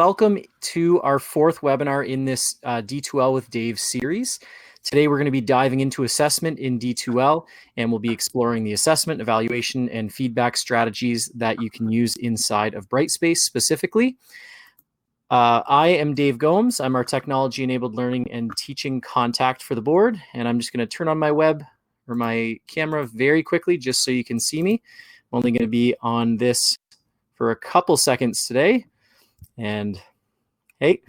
Welcome to our fourth webinar in this D2L with Dave series. Today we're going to be diving into assessment in D2L, and we'll be exploring the assessment, evaluation, and feedback strategies that you can use inside of Brightspace specifically. I am Dave Gomes. I'm our technology-enabled learning and teaching contact for the board, and I'm just going to turn on my web or my camera very quickly just so you can see me. I'm only going to be on this for a couple seconds today. And hey,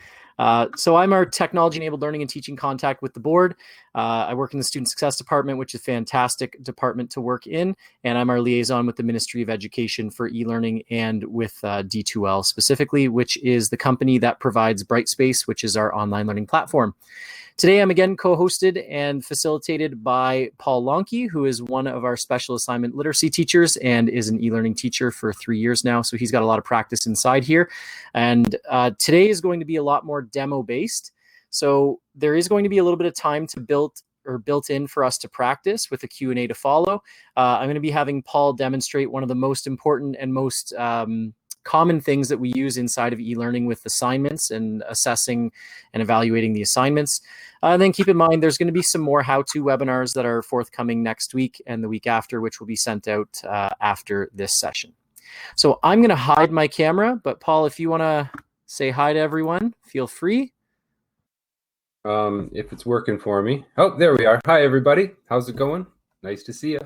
so I'm our technology-enabled learning and teaching contact with the board. I work in the student success department, which is a fantastic department to work in. And I'm our liaison with the Ministry of Education for e-learning and with D2L specifically, which is the company that provides Brightspace, which is our online learning platform. Today, I'm again co-hosted and facilitated by Paul Lonke, who is one of our special assignment literacy teachers and is an e-learning teacher for 3 years now. So he's got a lot of practice inside here. And today is going to be a lot more demo-based. So there is going to be a little bit of time to built in for us to practice with a Q&A to follow. I'm going to be having Paul demonstrate one of the most important and most common things that we use inside of e-learning with assignments and assessing and evaluating the assignments. And then keep in mind, there's going to be some more how-to webinars that are forthcoming next week and the week after, which will be sent out after this session. So I'm going to hide my camera, but Paul, if you want to say hi to everyone, feel free. If it's working for me. Oh, there we are. Hi, everybody. How's it going? Nice to see you.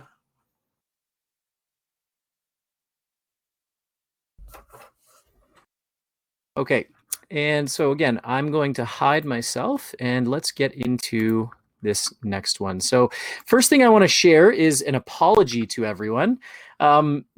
Okay, and so again, I'm going to hide myself and let's get into this next one. So first thing I want to share is an apology to everyone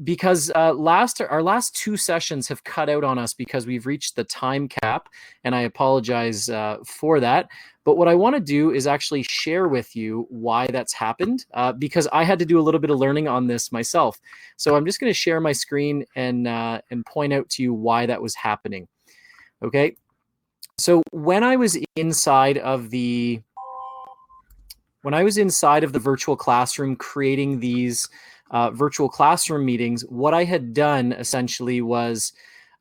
because our last two sessions have cut out on us because we've reached the time cap, and I apologize for that. But what I want to do is actually share with you why that's happened because I had to do a little bit of learning on this myself. So I'm just going to share my screen and point out to you why that was happening. Okay, so when I was inside of the virtual classroom creating these virtual classroom meetings, what I had done essentially was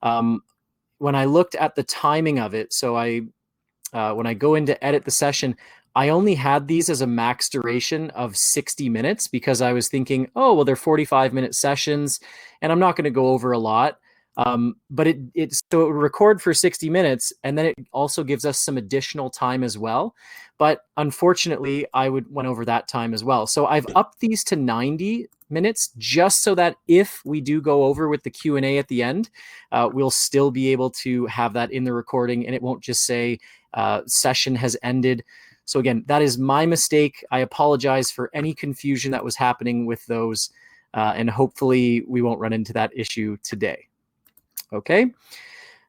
when I looked at the timing of it, so when I go in to edit the session, I only had these as a max duration of 60 minutes because I was thinking, oh, well, they're 45-minute sessions and I'm not going to go over a lot. But it would record for 60 minutes, and then it also gives us some additional time as well. But unfortunately, I went over that time as well. So I've upped these to 90 minutes just so that if we do go over with the Q&A at the end, we'll still be able to have that in the recording, and it won't just say session has ended. So again, that is my mistake. I apologize for any confusion that was happening with those, and hopefully we won't run into that issue today. Okay,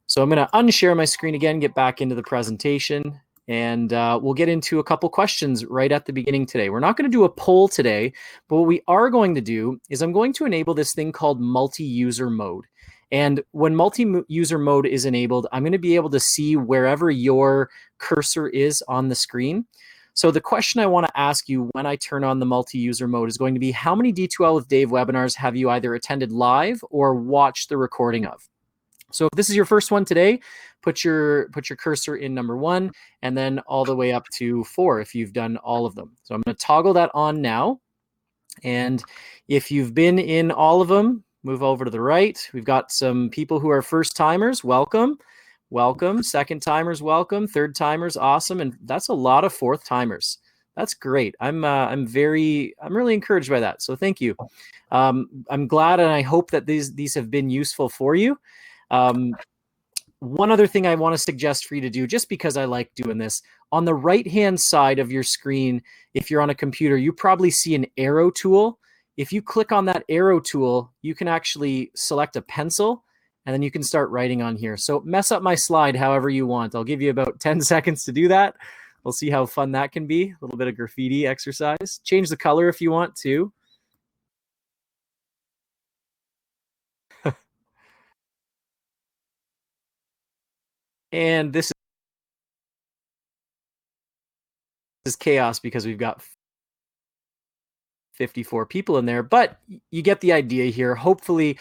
so I'm going to unshare my screen again, get back into the presentation, and we'll get into a couple questions right at the beginning today. We're not going to do a poll today, but what we are going to do is I'm going to enable this thing called multi-user mode. And when multi-user mode is enabled, I'm going to be able to see wherever your cursor is on the screen. So the question I want to ask you when I turn on the multi-user mode is going to be, how many D2L with Dave webinars have you either attended live or watched the recording of? So if this is your first one today, put your cursor in number 1 and then all the way up to 4 if you've done all of them. So I'm going to toggle that on now. And if you've been in all of them, move over to the right. We've got some people who are first timers. Welcome. Welcome. Second timers, welcome. Third timers, awesome. And that's a lot of fourth timers. That's great. I'm really encouraged by that. So thank you. I'm glad, and I hope that these have been useful for you. One other thing I want to suggest for you to do, just because I like doing this, on the right-hand side of your screen, if you're on a computer, you probably see an arrow tool. If you click on that arrow tool, you can actually select a pencil, and then you can start writing on here. So mess up my slide however you want. I'll give you about 10 seconds to do that. We'll see how fun that can be. A little bit of graffiti exercise. Change the color if you want to. And this is chaos because we've got 54 people in there, but you get the idea here. Hopefully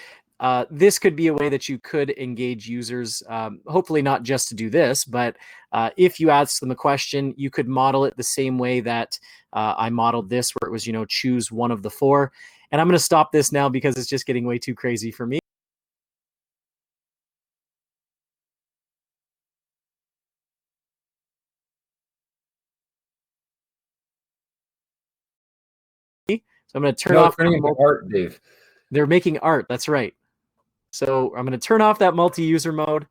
this could be a way that you could engage users, hopefully not just to do this, but if you ask them a question, you could model it the same way that I modeled this, where it was, choose one of the four. And I'm going to stop this now because it's just getting way too crazy for me. So I'm going to turn off. Turning into art, Dave. They're making art. That's right. So I'm going to turn off that multi-user mode.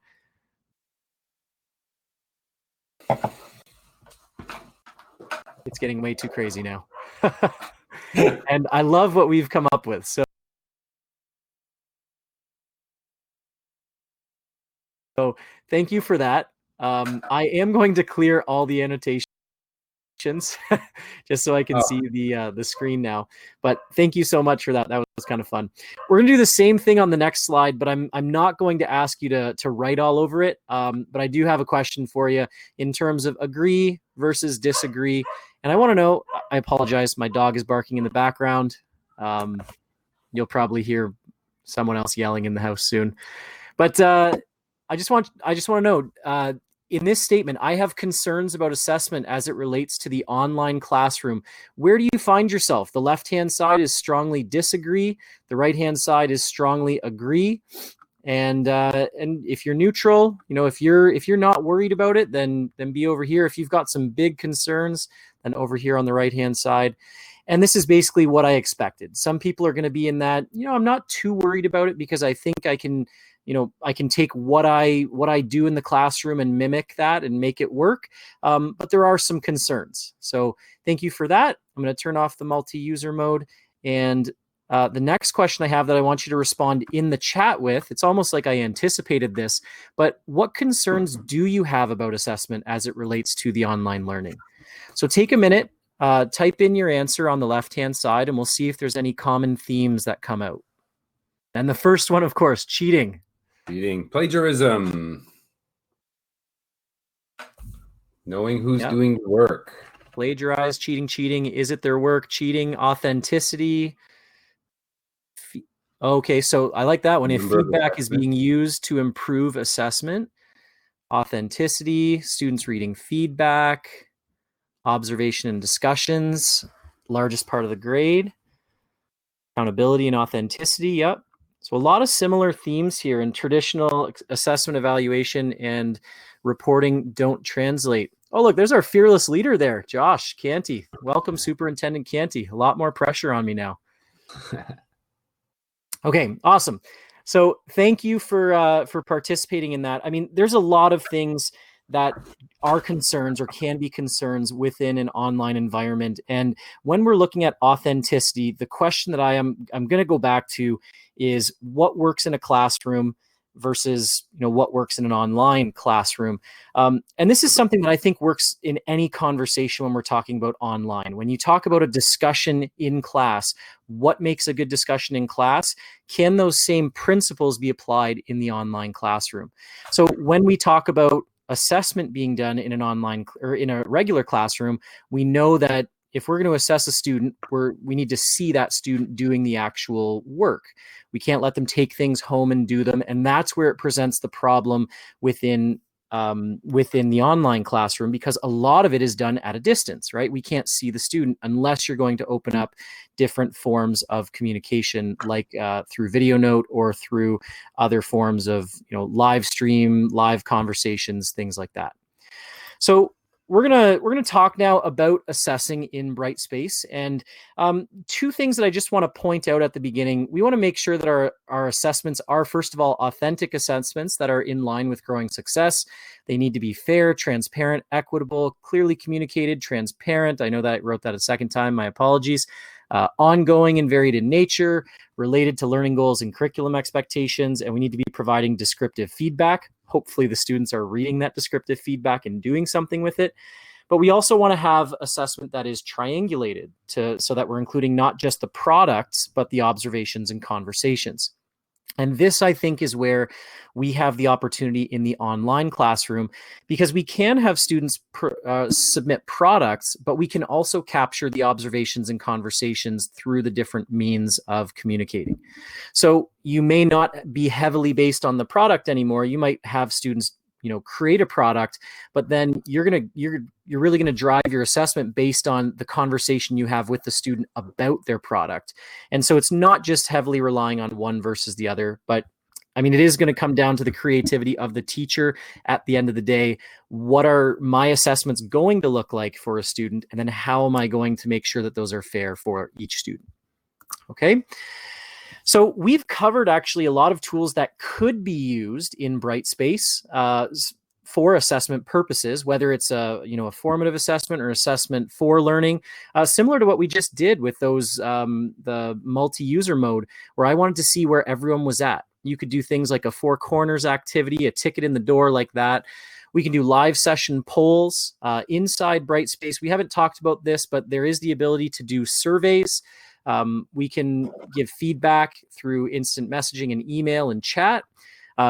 It's getting way too crazy now. And I love what we've come up with. So thank you for that. I am going to clear all the annotations just so I can see the screen now. But thank you so much for that. That was kind of fun. We're gonna do the same thing on the next slide, but I'm not going to ask you to write all over it. But I do have a question for you in terms of agree versus disagree. And I want to know, I apologize, my dog is barking in the background. You'll probably hear someone else yelling in the house soon. But I just want to know, in this statement, I have concerns about assessment as it relates to the online classroom. Where do you find yourself? The left-hand side is strongly disagree. The right-hand side is strongly agree. And if you're neutral, if you're not worried about it, then be over here. If you've got some big concerns, then over here on the right-hand side. And this is basically what I expected. Some people are going to be in that, I'm not too worried about it because I think I can, I can take what I do in the classroom and mimic that and make it work. But there are some concerns. So thank you for that. I'm going to turn off the multi-user mode. And the next question I have that I want you to respond in the chat with, it's almost like I anticipated this, but what concerns do you have about assessment as it relates to the online learning? So take a minute, type in your answer on the left-hand side, and we'll see if there's any common themes that come out. And the first one, of course, cheating. Cheating, plagiarism, knowing who's doing the work. Plagiarize, cheating, is it their work? Cheating, authenticity. Okay, so I like that one. If feedback is being used to improve assessment, authenticity, students reading feedback, observation and discussions, largest part of the grade, accountability and authenticity. Yep. So a lot of similar themes here in traditional assessment evaluation and reporting don't translate. Oh, look, there's our fearless leader there, Josh Canty. Welcome, Superintendent Canty. A lot more pressure on me now. Okay, awesome. So thank you for participating in that. I mean, there's a lot of things that are concerns or can be concerns within an online environment. And when we're looking at authenticity, the question that I'm going to go back to is what works in a classroom versus what works in an online classroom. And this is something that I think works in any conversation when we're talking about online. When you talk about a discussion in class, what makes a good discussion in class? Can those same principles be applied in the online classroom? So when we talk about assessment being done in an online or in a regular classroom, we know that if we're going to assess a student, we need to see that student doing the actual work. We can't let them take things home and do them. And that's where it presents the problem within the online classroom, because a lot of it is done at a distance, right? We can't see the student unless you're going to open up different forms of communication, like through video note or through other forms of live stream, live conversations, things like that. So we're gonna talk now about assessing in Brightspace, and two things that I just want to point out at the beginning. We want to make sure that our assessments are, first of all, authentic assessments that are in line with growing success. They need to be fair, transparent, equitable, clearly communicated, transparent. I know that I wrote that a second time. My apologies. Ongoing and varied in nature, related to learning goals and curriculum expectations, and we need to be providing descriptive feedback. Hopefully the students are reading that descriptive feedback and doing something with it. But we also want to have assessment that is triangulated so that we're including not just the products, but the observations and conversations. And this, I think, is where we have the opportunity in the online classroom, because we can have students submit products, but we can also capture the observations and conversations through the different means of communicating. So you may not be heavily based on the product anymore. You might have students, create a product, but then you're really going to drive your assessment based on the conversation you have with the student about their product. And so it's not just heavily relying on one versus the other, but I mean, it is going to come down to the creativity of the teacher at the end of the day. What are my assessments going to look like for a student? And then how am I going to make sure that those are fair for each student? Okay. So we've covered actually a lot of tools that could be used in Brightspace for assessment purposes, whether it's a formative assessment or assessment for learning, similar to what we just did with those the multi-user mode, where I wanted to see where everyone was at. You could do things like a 4 corners activity, a ticket in the door like that. We can do live session polls inside Brightspace. We haven't talked about this, but there is the ability to do surveys. We can give feedback through instant messaging and email and chat,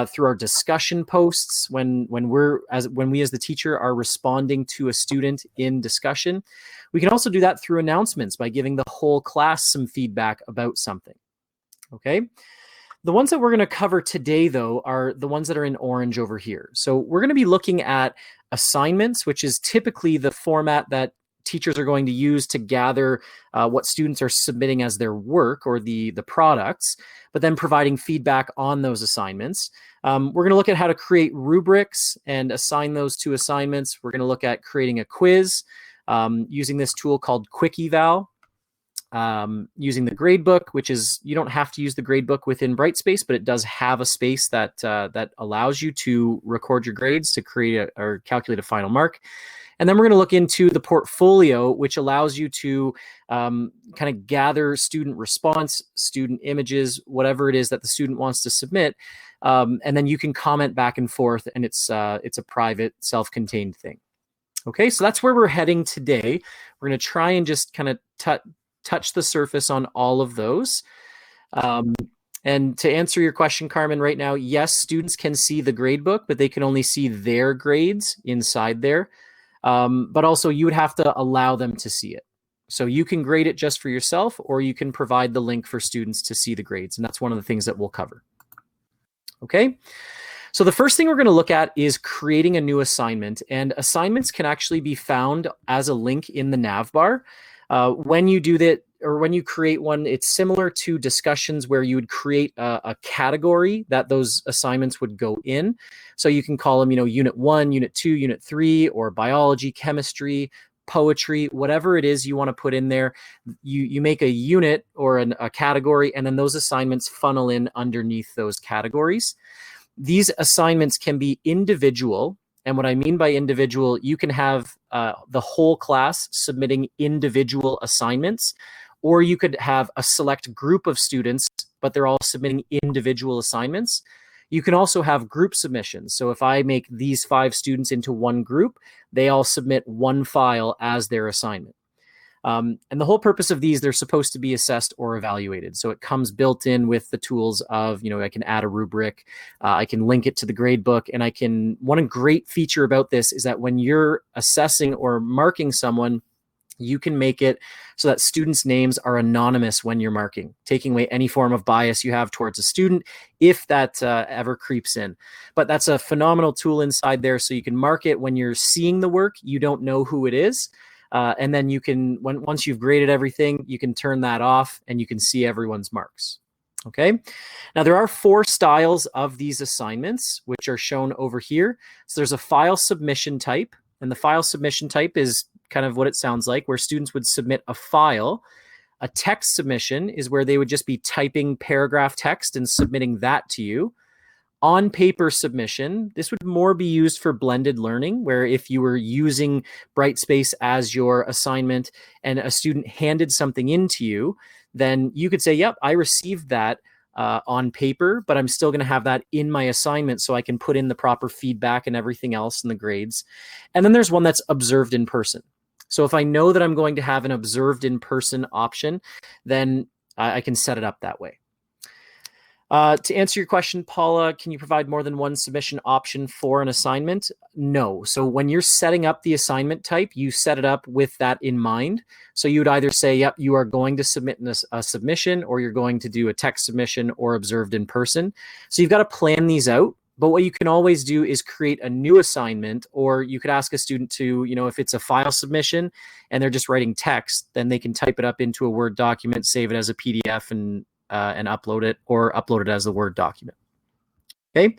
through our discussion posts when we as the teacher are responding to a student in discussion. We can also do that through announcements by giving the whole class some feedback about something. Okay. The ones that we're going to cover today, though, are the ones that are in orange over here. So we're going to be looking at assignments, which is typically the format that teachers are going to use to gather what students are submitting as their work or the products, but then providing feedback on those assignments. We're going to look at how to create rubrics and assign those to assignments. We're going to look at creating a quiz using this tool called Quick Eval. Using the gradebook, which is, you don't have to use the gradebook within Brightspace, but it does have a space that allows you to record your grades to create or calculate a final mark. And then we're going to look into the portfolio, which allows you to kind of gather student response, student images, whatever it is that the student wants to submit. And then you can comment back and forth, and it's a private, self-contained thing. Okay, so that's where we're heading today. We're going to try and just kind of touch the surface on all of those. And to answer your question, Carmen, right now, yes, students can see the gradebook, but they can only see their grades inside there. But also you would have to allow them to see it. So you can grade it just for yourself, or you can provide the link for students to see the grades. And that's one of the things that we'll cover. Okay. So the first thing we're going to look at is creating a new assignment, and assignments can actually be found as a link in the nav bar. When you do that, or when you create one, it's similar to discussions where you would create a category that those assignments would go in. So you can call them, Unit 1, Unit 2, Unit 3, or biology, chemistry, poetry, whatever it is you want to put in there. You make a unit or a category, and then those assignments funnel in underneath those categories. These assignments can be individual. And what I mean by individual, you can have the whole class submitting individual assignments, or you could have a select group of students, but they're all submitting individual assignments. You can also have group submissions. So if I make these 5 students into one group, they all submit one file as their assignment. And the whole purpose of these, they're supposed to be assessed or evaluated. So it comes built in with the tools of, I can add a rubric, I can link it to the gradebook, and one great feature about this is that when you're assessing or marking someone, you can make it so that students' names are anonymous when you're marking, taking away any form of bias you have towards a student, if that ever creeps in. But that's a phenomenal tool inside there. So you can mark it when you're seeing the work, you don't know who it is. And then you can, once you've graded everything, you can turn that off and you can see everyone's marks. Okay. Now there are 4 styles of these assignments, which are shown over here. So there's a file submission type, and the file submission type is kind of what it sounds like, where students would submit a file. A text submission is where they would just be typing paragraph text and submitting that to you. On paper submission, this would more be used for blended learning, where if you were using Brightspace as your assignment and a student handed something into you, then you could say, yep, I received that on paper, but I'm still going to have that in my assignment so I can put in the proper feedback and everything else in the grades. And then there's one that's observed in person. So if I know that I'm going to have an observed in person option, then I can set it up that way. To answer your question, Paula, can you provide more than one submission option for an assignment? No. So when you're setting up the assignment type, you set it up with that in mind. So you would either say, yep, you are going to submit a submission, or you're going to do a text submission or observed in person. So you've got to plan these out. But what you can always do is create a new assignment, or you could ask a student to, if it's a file submission and they're just writing text, then they can type it up into a Word document, save it as a PDF, and upload it, or upload it as a Word document. Okay.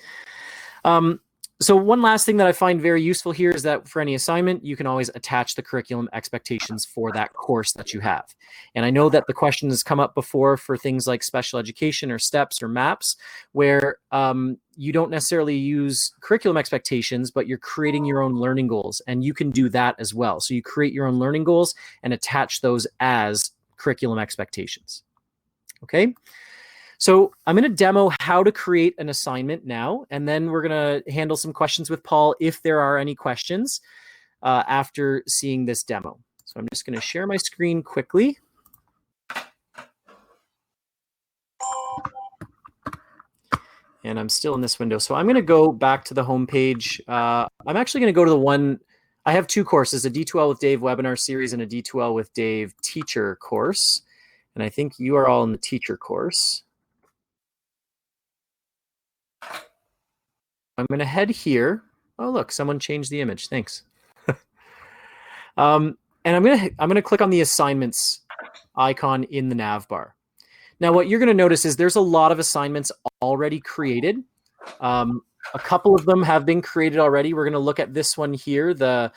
So one last thing that I find very useful here is that for any assignment, you can always attach the curriculum expectations for that course that you have. And I know that the question has come up before for things like special education or STEPS or MAPS, where you don't necessarily use curriculum expectations, but you're creating your own learning goals, and you can do that as well. So you create your own learning goals and attach those as curriculum expectations. Okay. So I'm going to demo how to create an assignment now, and then we're going to handle some questions with Paul if there are any questions after seeing this demo. So I'm just going to share my screen quickly. And I'm still in this window. So I'm going to go back to the home page. I'm actually going to go to the one. I have two courses, a D2L with Dave webinar series and a D2L with Dave teacher course. And I think you are all in the teacher course. I'm going to head here. Oh, look, someone changed the image. Thanks. And I'm going to click on the assignments icon in the nav bar. Now, what you're going to notice is there's a lot of assignments already created. A couple of them have been created already. We're going to look at this one here, the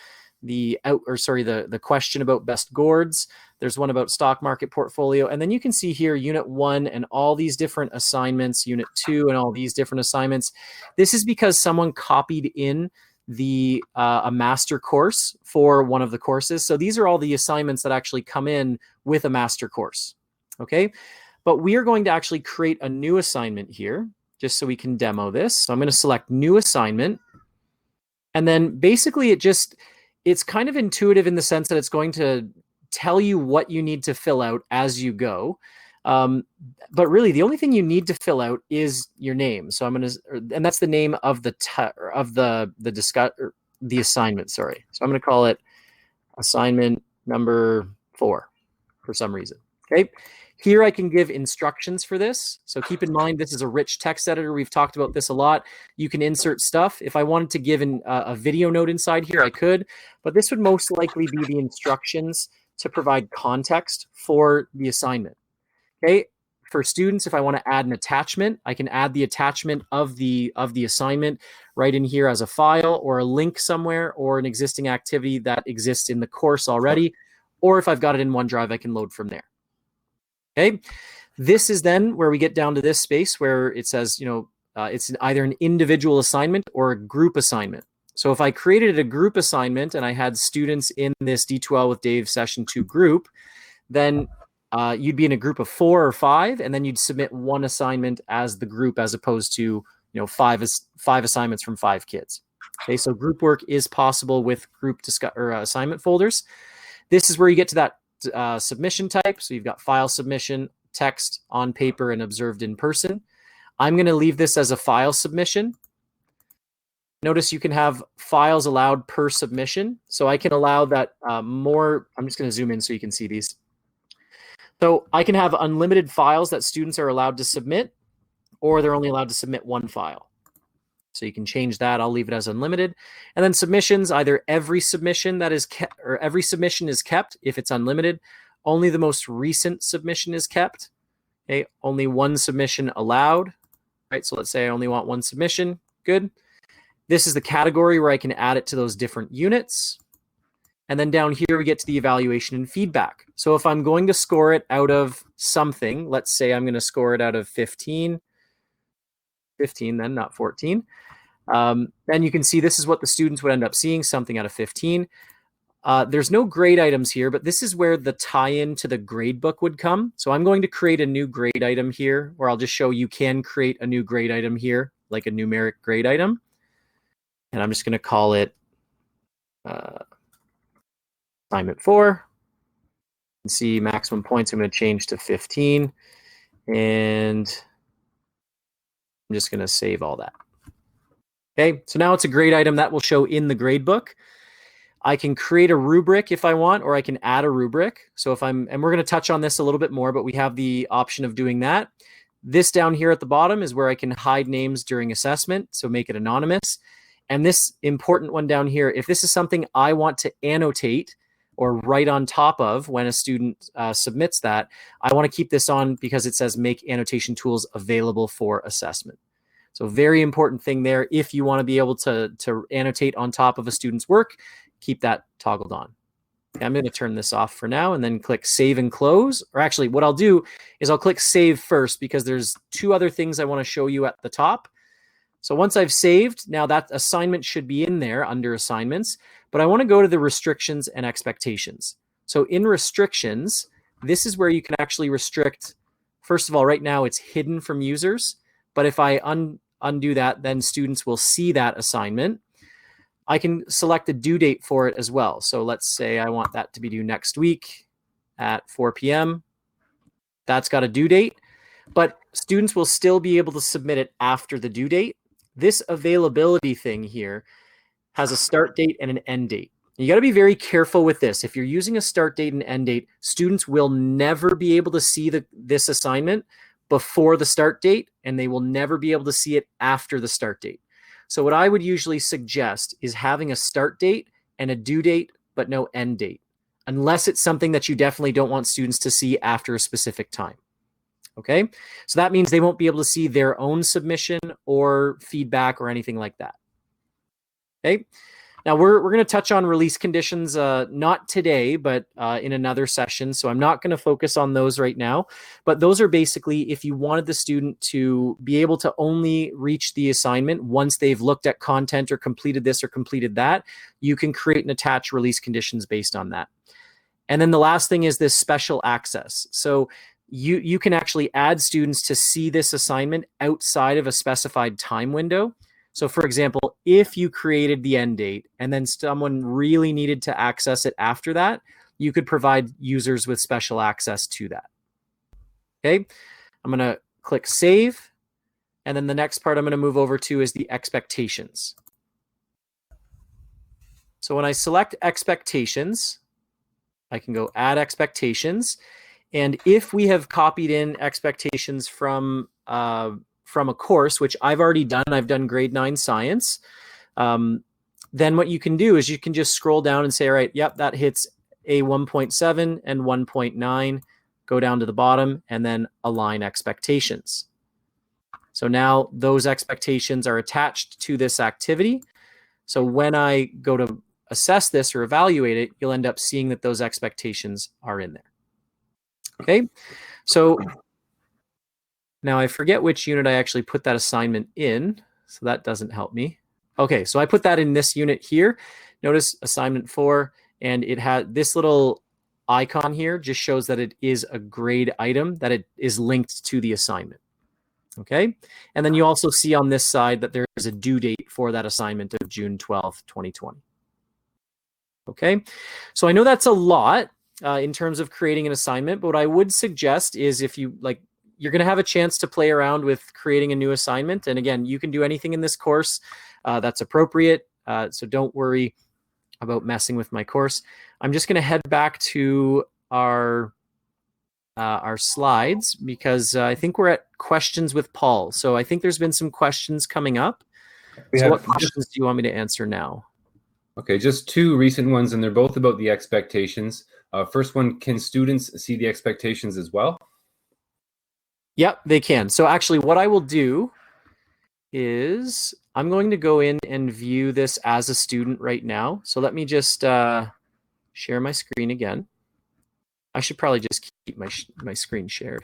question about best gourds. There's one about stock market portfolio. And then you can see here unit 1 and all these different assignments, unit 2 and all these different assignments. This is because someone copied in the a master course for one of the courses. So these are all the assignments that actually come in with a master course. Okay. But we are going to actually create a new assignment here just so we can demo this. So I'm going to select new assignment. And then basically it's kind of intuitive in the sense that it's going to tell you what you need to fill out as you go. But really, the only thing you need to fill out is your name. So I'm going to, and that's the name of the assignment. Sorry. So I'm going to call it assignment number 4 for some reason. Okay. Here I can give instructions for this. So keep in mind, this is a rich text editor. We've talked about this a lot. You can insert stuff. If I wanted to give a video note inside here, I could, but this would most likely be the instructions to provide context for the assignment. Okay. For students, if I want to add an attachment, I can add the attachment of the assignment right in here as a file or a link somewhere or an existing activity that exists in the course already. Or if I've got it in OneDrive, I can load from there. Okay, this is then where we get down to this space where it says, it's either an individual assignment or a group assignment. So if I created a group assignment and I had students in this D2L with Dave session 2 group, then you'd be in a group of 4 or 5, and then you'd submit one assignment as the group as opposed to, 5 assignments from 5 kids. Okay, so group work is possible with group assignment folders. This is where you get to that submission type. So you've got file submission, text, on paper, and observed in person. I'm going to leave this as a file submission. Notice you can have files allowed per submission. So I can allow that more. I'm just going to zoom in so you can see these. So I can have unlimited files that students are allowed to submit, or they're only allowed to submit one file. So you can change that. I'll leave it as unlimited. And then submissions, either every submission that is kept or every submission is kept if it's unlimited. Only the most recent submission is kept. Okay, only one submission allowed. Right, so let's say I only want one submission. Good. This is the category where I can add it to those different units. And then down here we get to the evaluation and feedback. So if I'm going to score it out of something, let's say I'm going to score it out of 15 then, not 14. Then you can see this is what the students would end up seeing, something out of 15. There's no grade items here, but this is where the tie-in to the grade book would come. So I'm going to create a new grade item here, or I'll just show you can create a new grade item here, like a numeric grade item. And I'm just going to call it assignment 4. And see maximum points, I'm going to change to 15. And I'm just going to save all that. Okay, so now it's a grade item that will show in the grade book. I can create a rubric if I want, or I can add a rubric. So if and we're going to touch on this a little bit more, but we have the option of doing that. This down here at the bottom is where I can hide names during assessment, so make it anonymous. And this important one down here, if this is something I want to annotate or write on top of when a student submits that, I want to keep this on because it says make annotation tools available for assessment. So very important thing there. If you want to be able to annotate on top of a student's work, keep that toggled on. Okay, I'm going to turn this off for now and then click save and close. Or actually what I'll do is I'll click save first because there's two other things I want to show you at the top. So once I've saved, now that assignment should be in there under assignments, but I want to go to the restrictions and expectations. So in restrictions, this is where you can actually restrict. First of all, right now it's hidden from users, but if I undo that, then students will see that assignment. I can select a due date for it as well. So let's say I want that to be due next week at 4 p.m. That's got a due date, but students will still be able to submit it after the due date. This availability thing here has a start date and an end date. You got to be very careful with this. If you're using a start date and end date, students will never be able to see this assignment before the start date, and they will never be able to see it after the start date. So what I would usually suggest is having a start date and a due date, but no end date, unless it's something that you definitely don't want students to see after a specific time. Okay, so that means they won't be able to see their own submission or feedback or anything like that. Okay, now we're going to touch on release conditions, not today, but in another session. So I'm not going to focus on those right now, but those are basically if you wanted the student to be able to only reach the assignment once they've looked at content or completed this or completed that, you can create and attach release conditions based on that. And then the last thing is this special access. So you can actually add students to see this assignment outside of a specified time window. So for example, if you created the end date and then someone really needed to access it after that, you could provide users with special access to that. Okay, I'm going to click save. And then the next part I'm going to move over to is the expectations. So when I select expectations, I can go add expectations. And if we have copied in expectations from a course, which I've already done, I've done grade 9 science, then what you can do is you can just scroll down and say, all right, yep, that hits a 1.7 and 1.9, go down to the bottom and then align expectations. So now those expectations are attached to this activity. So when I go to assess this or evaluate it, you'll end up seeing that those expectations are in there. Okay, so now I forget which unit I actually put that assignment in, so that doesn't help me. Okay, so I put that in this unit here. Notice assignment 4, and it had this little icon here just shows that it is a grade item, that it is linked to the assignment. Okay, and then you also see on this side that there is a due date for that assignment of June 12th, 2020. Okay, so I know that's a lot in terms of creating an assignment, but what I would suggest is if you like, you're going to have a chance to play around with creating a new assignment. And again, you can do anything in this course that's appropriate. So don't worry about messing with my course. I'm just going to head back to our slides because I think we're at questions with Paul. So I think there's been some questions coming up. So what questions do you want me to answer now? Okay, just two recent ones, and they're both about the expectations. First one, can students see the expectations as well? Yep, they can. So actually what I will do is I'm going to go in and view this as a student right now. So let me just share my screen again. I should probably just keep my screen shared.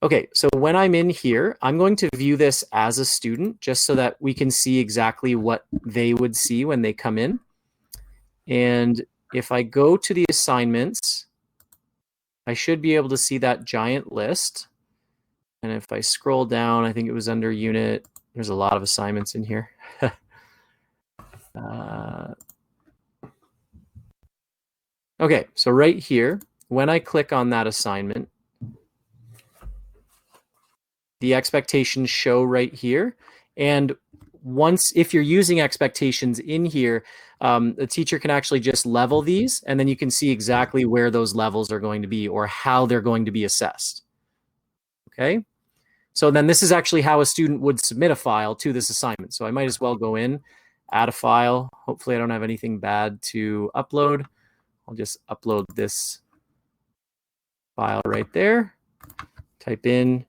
Okay, so when I'm in here, I'm going to view this as a student just so that we can see exactly what they would see when they come in. And if I go to the assignments, I should be able to see that giant list. And if I scroll down, I think it was under unit. There's a lot of assignments in here. Okay, so right here, when I click on that assignment, the expectations show right here. And if you're using expectations in here, the teacher can actually just level these, and then you can see exactly where those levels are going to be or how they're going to be assessed. Okay. So then this is actually how a student would submit a file to this assignment. So I might as well go in, add a file. Hopefully I don't have anything bad to upload. I'll just upload this file right there. Type in,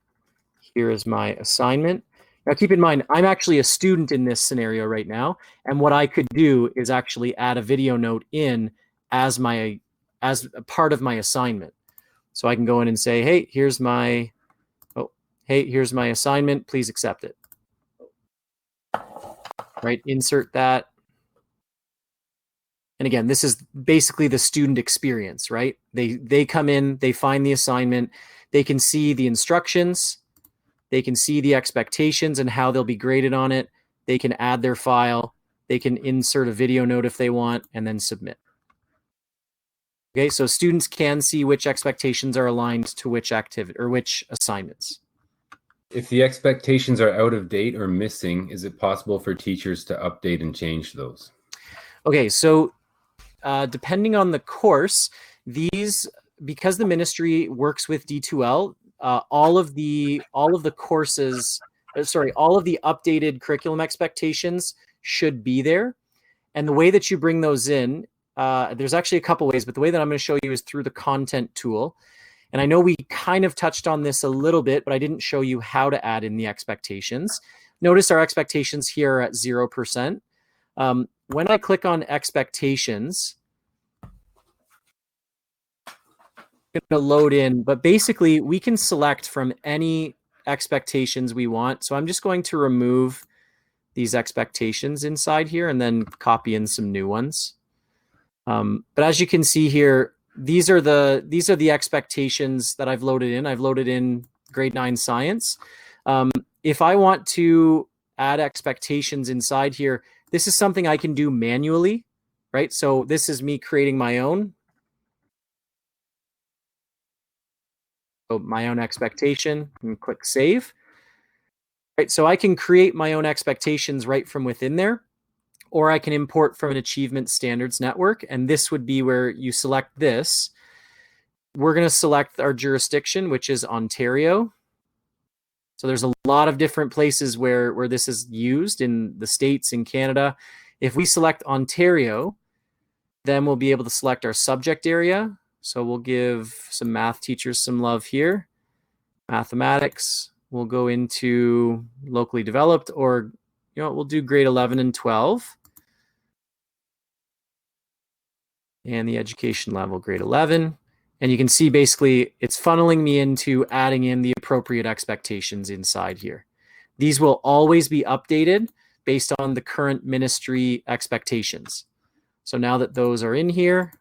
here is my assignment. Now keep in mind, I'm actually a student in this scenario right now. And what I could do is actually add a video note in as a part of my assignment. So I can go in and say, hey, here's my assignment, please accept it. Right, insert that. And again, this is basically the student experience, right? They come in, they find the assignment, they can see the instructions, they can see the expectations and how they'll be graded on it. They can add their file, they can insert a video note if they want, and then submit. Okay, so students can see which expectations are aligned to which activity or which assignments. If the expectations are out of date or missing, is it possible for teachers to update and change those? Okay, so depending on the course, because the ministry works with D2L, all of the courses, all of the updated curriculum expectations should be there. And the way that you bring those in, there's actually a couple ways, but the way that I'm going to show you is through the content tool. And I know we kind of touched on this a little bit, but I didn't show you how to add in the expectations. Notice our expectations here are at 0%. When I click on expectations, it's going to load in, but basically we can select from any expectations we want. So I'm just going to remove these expectations inside here and then copy in some new ones. But as you can see here, these are the expectations that I've loaded in. I've loaded in grade 9 science. If I want to add expectations inside here, this is something I can do manually, right? So this is me creating my own. So my own expectation, and click save. Right, so I can create my own expectations right from within there, or I can import from an achievement standards network. And this would be where you select this. We're going to select our jurisdiction, which is Ontario. So there's a lot of different places where this is used in the States, in Canada. If we select Ontario, then we'll be able to select our subject area. So we'll give some math teachers some love here. Mathematics, we'll go into locally developed, or we'll do grade 11 and 12. And the education level, grade 11. And you can see basically it's funneling me into adding in the appropriate expectations inside here. These will always be updated based on the current ministry expectations. So now that those are in here,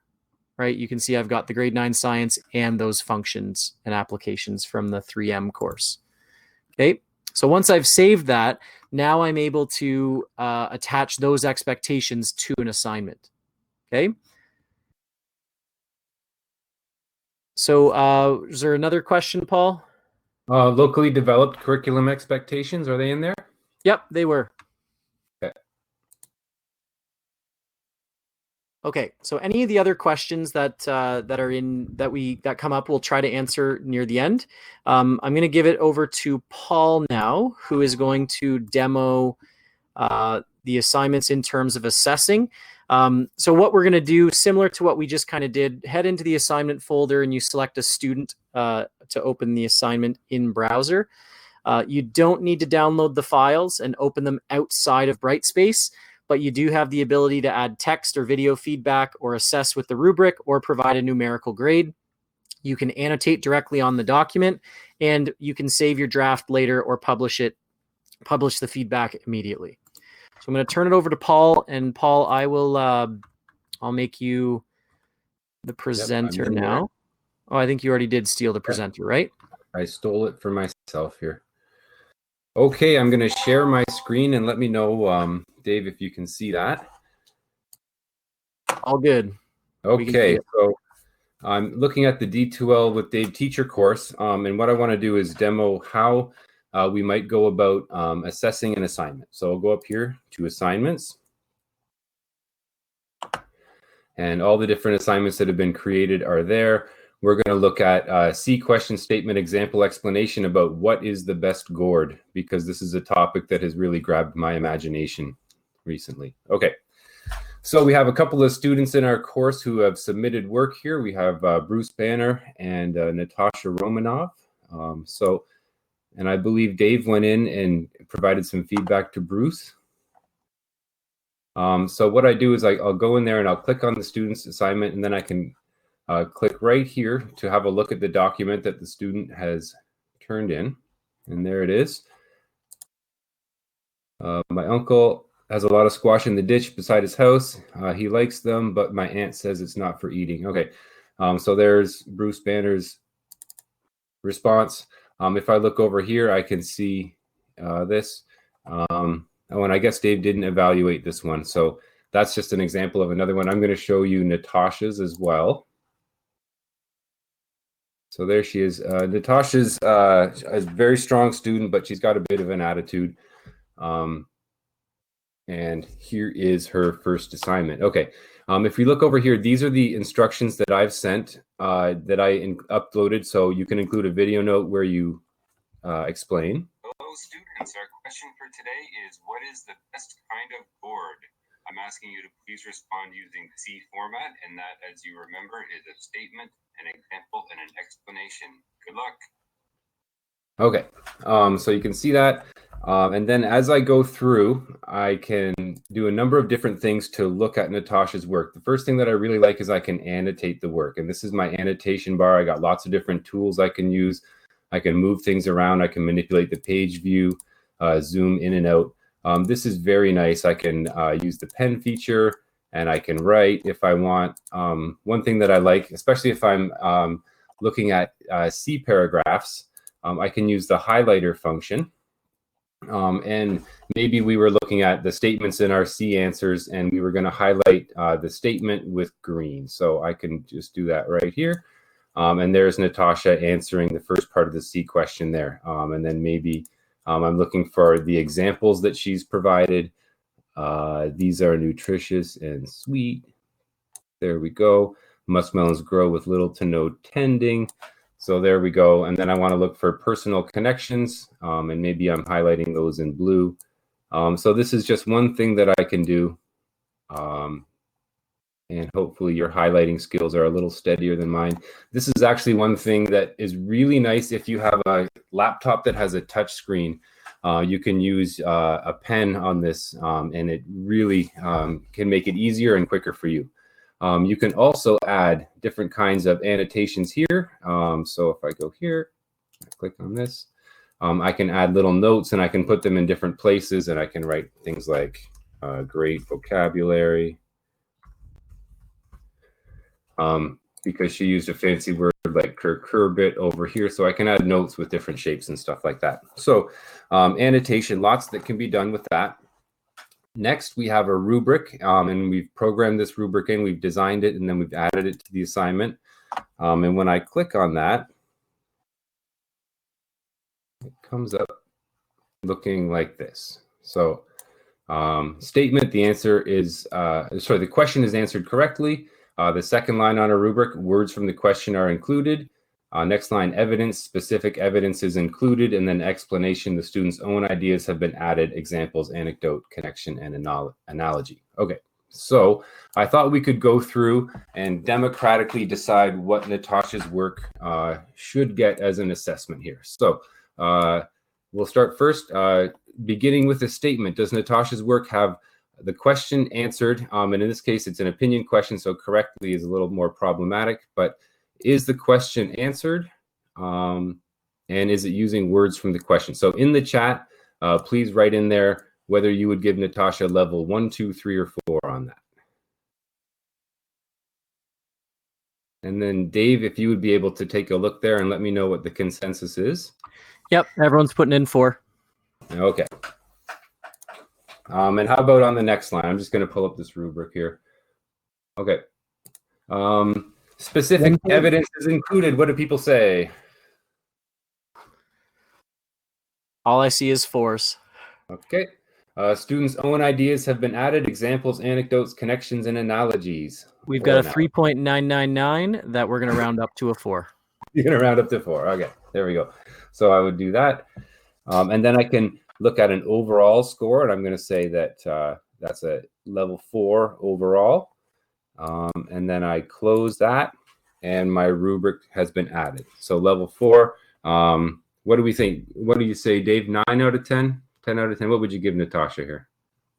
right, you can see I've got the grade 9 science and those functions and applications from the 3M course. Okay, so once I've saved that, now I'm able to attach those expectations to an assignment. Okay. So is there another question, Paul? Locally developed curriculum expectations, are they in there? Yep, they were. Okay. Okay, so any of the other questions that come up, we'll try to answer near the end. I'm going to give it over to Paul now, who is going to demo the assignments in terms of assessing. So what we're going to do, similar to what we just kind of did, head into the assignment folder and you select a student to open the assignment in browser. You don't need to download the files and open them outside of Brightspace, but you do have the ability to add text or video feedback or assess with the rubric or provide a numerical grade. You can annotate directly on the document, and you can save your draft later or publish the feedback immediately. So I'm going to turn it over to Paul, and Paul, I'll make you the presenter now. Oh, I think you already did steal the presenter, right? I stole it for myself here. Okay, I'm going to share my screen and let me know, Dave, if you can see that. All good. Okay, so I'm looking at the D2L with Dave teacher course, and what I want to do is demo how we might go about assessing an assignment. So I'll go up here to assignments. And all the different assignments that have been created are there. We're going to look at C question statement example explanation about what is the best gourd, because this is a topic that has really grabbed my imagination recently. Okay, so we have a couple of students in our course who have submitted work here. We have Bruce Banner and Natasha Romanov. And I believe Dave went in and provided some feedback to Bruce. So what I do is I'll go in there and I'll click on the student's assignment, and then I can click right here to have a look at the document that the student has turned in. And there it is. My uncle has a lot of squash in the ditch beside his house. He likes them, but my aunt says it's not for eating. Okay, so there's Bruce Banner's response. If I look over here, I can see this. Oh, and I guess Dave didn't evaluate this one. So that's just an example of another one. I'm going to show you Natasha's as well. So there she is. Natasha's a very strong student, but she's got a bit of an attitude. And here is her first assignment. Okay, if you look over here, these are the instructions that I've sent that I uploaded. So you can include a video note where you explain. Hello students, our question for today is, what is the best kind of gourd? I'm asking you to please respond using C format, and that, as you remember, is a statement, an example, and an explanation. Good luck. Okay, so you can see that. And then as I go through, I can do a number of different things to look at Natasha's work. The first thing that I really like is I can annotate the work. And this is my annotation bar. I got lots of different tools I can use. I can move things around. I can manipulate the page view, zoom in and out. This is very nice. I can use the pen feature, and I can write if I want. One thing that I like, especially if I'm looking at C paragraphs, I can use the highlighter function. And maybe we were looking at the statements in our C answers, and we were going to highlight the statement with green. So I can just do that right here. And there's Natasha answering the first part of the C question there. And then maybe I'm looking for the examples that she's provided. These are nutritious and sweet. There we go. Muskmelons grow with little to no tending. So there we go. And then I want to look for personal connections, and maybe I'm highlighting those in blue. So this is just one thing that I can do. And hopefully your highlighting skills are a little steadier than mine. This is actually one thing that is really nice if you have a laptop that has a touch screen. You can use a pen on this, and it really can make it easier and quicker for you. You can also add different kinds of annotations here. So if I go here, I click on this, I can add little notes, and I can put them in different places, and I can write things like great vocabulary. Because she used a fancy word like curbit over here. So I can add notes with different shapes and stuff like that. So annotation, lots that can be done with that. Next, we have a rubric, and we've programmed this rubric in, we've designed it, and then we've added it to the assignment. And when I click on that, it comes up looking like this. So statement, the answer is, sorry, the question is answered correctly. The second line on a rubric, words from the question are included. Next line, evidence, specific evidence is included, and then explanation, the student's own ideas have been added, examples, anecdote, connection, and analogy. Okay, so I thought we could go through and democratically decide what Natasha's work should get as an assessment here. So we'll start first, beginning with a statement. Does Natasha's work have the question answered? And in this case, it's an opinion question, so correctly is a little more problematic, but is the question answered? And is it using words from the question? So in the chat, please write in there whether you would give Natasha level 1, 2, 3, or 4 on that. And then Dave, if you would be able to take a look there and let me know what the consensus is. Yep, everyone's putting in 4. Okay. And how about on the next line? I'm just going to pull up this rubric here. Okay. Specific evidence is included. What do people say? All I see is 4s. Okay. Students' own ideas have been added. Examples, anecdotes, connections, and analogies. We've got a 3.999 that we're going to round up to a 4. You're going to round up to 4. Okay, there we go. So I would do that. And then I can look at an overall score, and I'm going to say that that's a level 4 overall. And then I close that, and my rubric has been added. So level 4. What do we think? What do you say, Dave? 9 out of 10? 10 out of 10? What would you give Natasha here?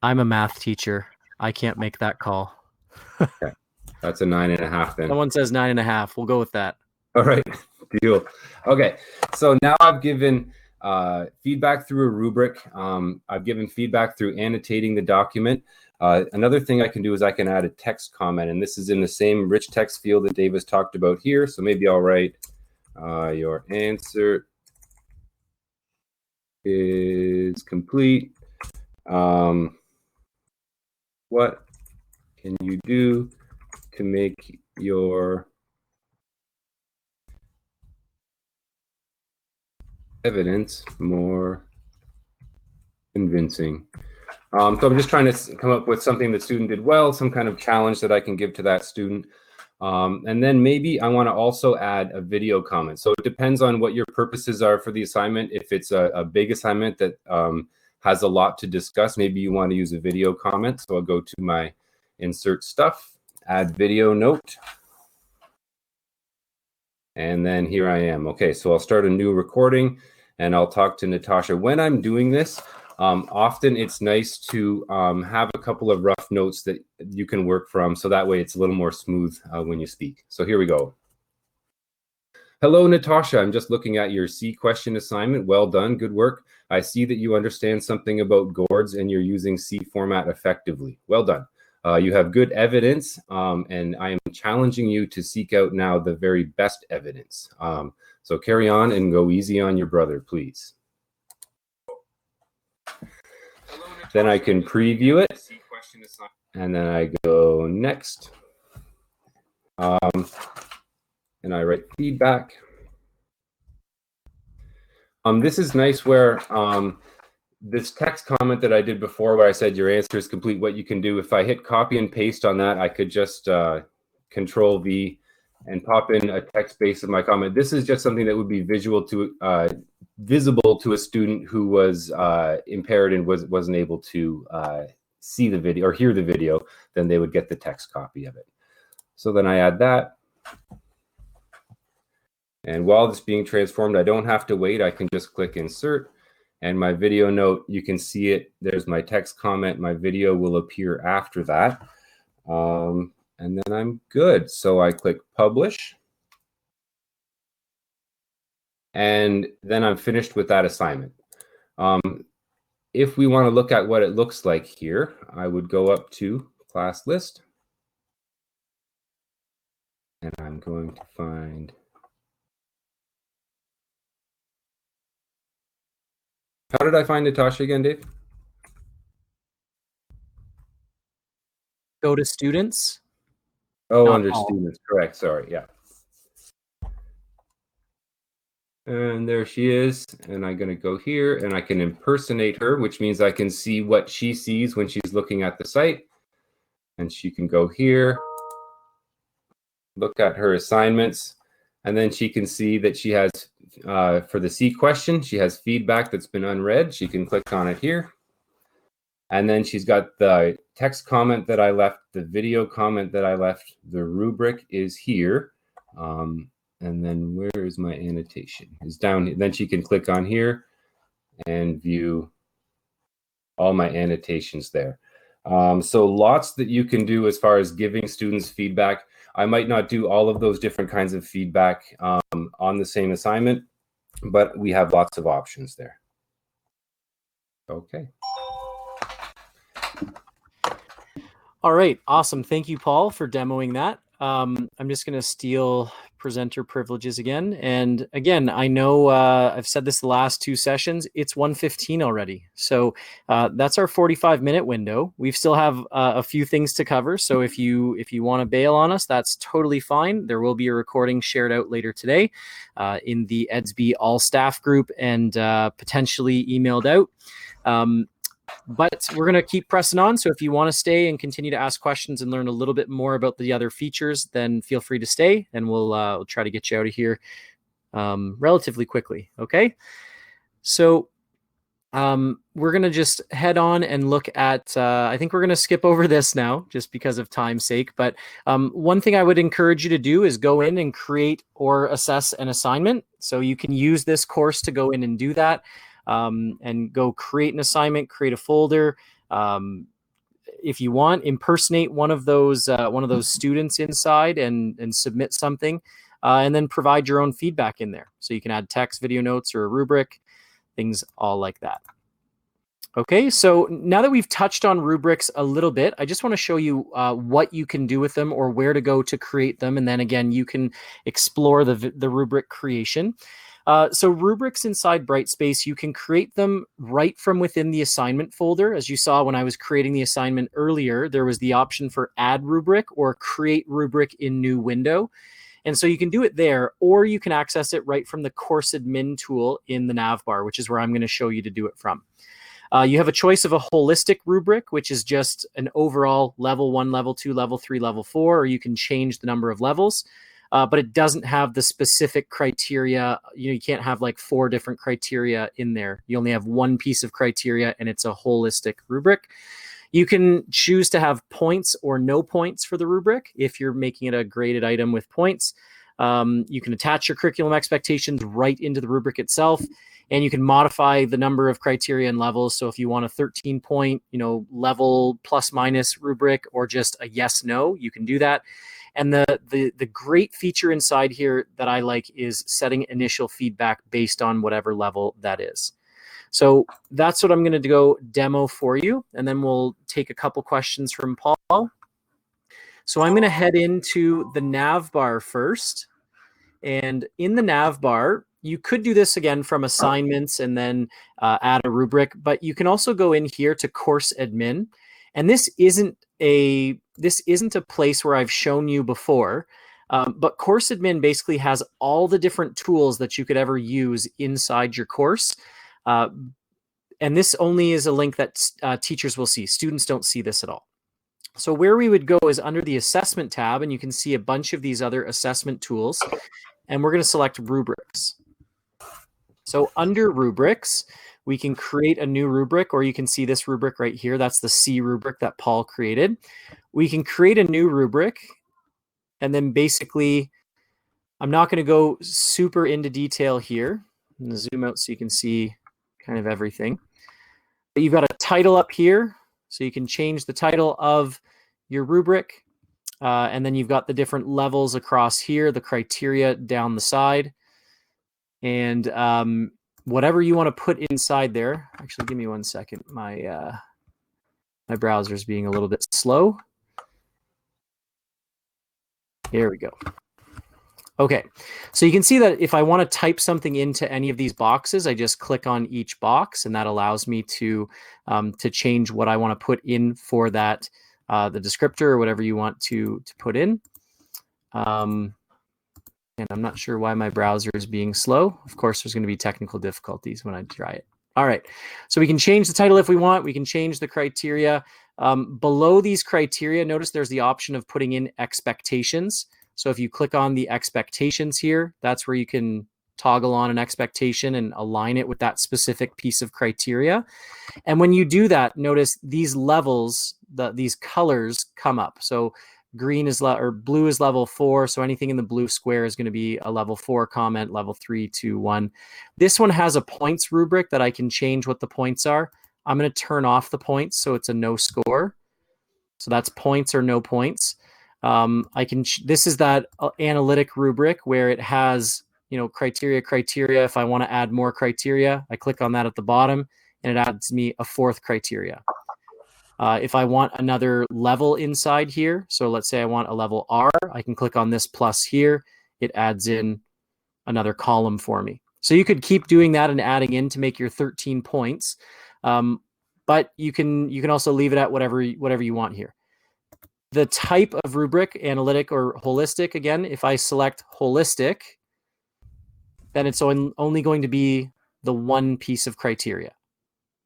I'm a math teacher. I can't make that call. Okay. That's a 9.5 then. Someone says 9.5. We'll go with that. All right, deal. Okay, so now I've given feedback through a rubric. I've given feedback through annotating the document. Another thing I can do is I can add a text comment, and this is in the same rich text field that Dave has talked about here. So maybe I'll write your answer is complete. What can you do to make your evidence more convincing? So I'm just trying to come up with something the student did well, some kind of challenge that I can give to that student. And then maybe I want to also add a video comment. So it depends on what your purposes are for the assignment. If it's a big assignment that has a lot to discuss, maybe you want to use a video comment. So I'll go to my insert stuff, add video note. And then here I am. Okay, so I'll start a new recording and I'll talk to Natasha. When I'm doing this, often it's nice to have a couple of rough notes that you can work from, so that way it's a little more smooth when you speak. So here we go. Hello, Natasha. I'm just looking at your C question assignment. Well done. Good work. I see that you understand something about gourds and you're using C format effectively. Well done. You have good evidence, and I am challenging you to seek out now the very best evidence. So carry on and go easy on your brother, please. Then I can preview it, and then I go next, and I write feedback. This is nice where this text comment that I did before where I said your answer is complete, what you can do, if I hit copy and paste on that, I could just Control V and pop in a text base of my comment. This is just something that would be visible to a student who was impaired and wasn't able to see the video or hear the video. Then they would get the text copy of it. So then I add that. And while it's being transformed, I don't have to wait. I can just click insert. And my video note, you can see it. There's my text comment. My video will appear after that. And then I'm good. So I click publish. And then I'm finished with that assignment. If we want to look at what it looks like here, I would go up to class list. And I'm going to find... How did I find Natasha again, Dave? Go to students. Oh, under students, correct. Sorry, yeah. And there she is. And I'm going to go here and I can impersonate her, which means I can see what she sees when she's looking at the site. And she can go here, look at her assignments, and then she can see that she has, for the C question, she has feedback that's been unread. She can click on it here. And then she's got the text comment that I left, the video comment that I left, the rubric is here. And then where is my annotation? It's down here. Then she can click on here and view all my annotations there. So lots that you can do as far as giving students feedback. I might not do all of those different kinds of feedback on the same assignment, but we have lots of options there. Okay. All right, awesome. Thank you, Paul, for demoing that. I'm just going to steal presenter privileges again. And again, I know I've said this the last 2 sessions, it's 1:15 already. So that's our 45-minute window. We still have a few things to cover. So if you want to bail on us, that's totally fine. There will be a recording shared out later today in the EDSB all staff group and potentially emailed out. But we're going to keep pressing on. So if you want to stay and continue to ask questions and learn a little bit more about the other features, then feel free to stay, and we'll try to get you out of here relatively quickly. Okay. So we're going to just head on and look at, I think we're going to skip over this now just because of time's sake. But one thing I would encourage you to do is go in and create or assess an assignment. So you can use this course to go in and do that. And go create an assignment, create a folder. If you want, impersonate one of those students inside and submit something, and then provide your own feedback in there. So you can add text, video notes, or a rubric, things all like that. Okay, so now that we've touched on rubrics a little bit, I just want to show you what you can do with them or where to go to create them. And then again, you can explore the rubric creation. So rubrics inside Brightspace, you can create them right from within the assignment folder. As you saw when I was creating the assignment earlier, there was the option for add rubric or create rubric in new window. And so you can do it there, or you can access it right from the course admin tool in the navbar, which is where I'm going to show you to do it from. You have a choice of a holistic rubric, which is just an overall level 1, level 2, level 3, level 4, or you can change the number of levels. But it doesn't have the specific criteria. You can't have like 4 different criteria in there. You only have one piece of criteria, and it's a holistic rubric. You can choose to have points or no points for the rubric if you're making it a graded item with points. You can attach your curriculum expectations right into the rubric itself, and you can modify the number of criteria and levels. So if you want a 13-point, level plus minus rubric or just a yes, no, you can do that. And the great feature inside here that I like is setting initial feedback based on whatever level that is. So that's what I'm going to go demo for you. And then we'll take a couple questions from Paul. So I'm going to head into the nav bar first. And in the nav bar, you could do this again from assignments and then add a rubric, but you can also go in here to course admin. And this isn't a place where I've shown you before, but course admin basically has all the different tools that you could ever use inside your course. And this only is a link that teachers will see. Students don't see this at all. So where we would go is under the assessment tab, and you can see a bunch of these other assessment tools, and we're going to select rubrics. So under rubrics, we can create a new rubric, or you can see this rubric right here. That's the C rubric that Paul created. We can create a new rubric, and then basically, I'm not going to go super into detail here. I'm going to zoom out so you can see kind of everything. But you've got a title up here, so you can change the title of your rubric. And then you've got the different levels across here, the criteria down the side. And whatever you want to put inside there. Actually, give me 1 second. My browser is being a little bit slow. Here we go. Okay, so you can see that if I want to type something into any of these boxes, I just click on each box, and that allows me to change what I want to put in for that, the descriptor or whatever you want to put in. And I'm not sure why my browser is being slow. Of course, there's going to be technical difficulties when I try it. All right, so we can change the title if we want. We can change the criteria. Below these criteria, notice there's the option of putting in expectations. So if you click on the expectations here, that's where you can toggle on an expectation and align it with that specific piece of criteria. And when you do that, notice these levels, these colors come up. So green is or blue is level 4. So anything in the blue square is going to be a level 4 comment, level 3, 2, 1. This one has a points rubric that I can change what the points are. I'm going to turn off the points so it's a no score. So that's points or no points. This is that analytic rubric where it has, criteria. If I want to add more criteria, I click on that at the bottom and it adds me a 4th criteria. If I want another level inside here, so let's say I want a level R, I can click on this plus here it adds in another column for me. So you could keep doing that and adding in to make your 13 points. But you can also leave it at whatever you want here. The type of rubric, analytic or holistic, again, if I select holistic, then it's only going to be the one piece of criteria,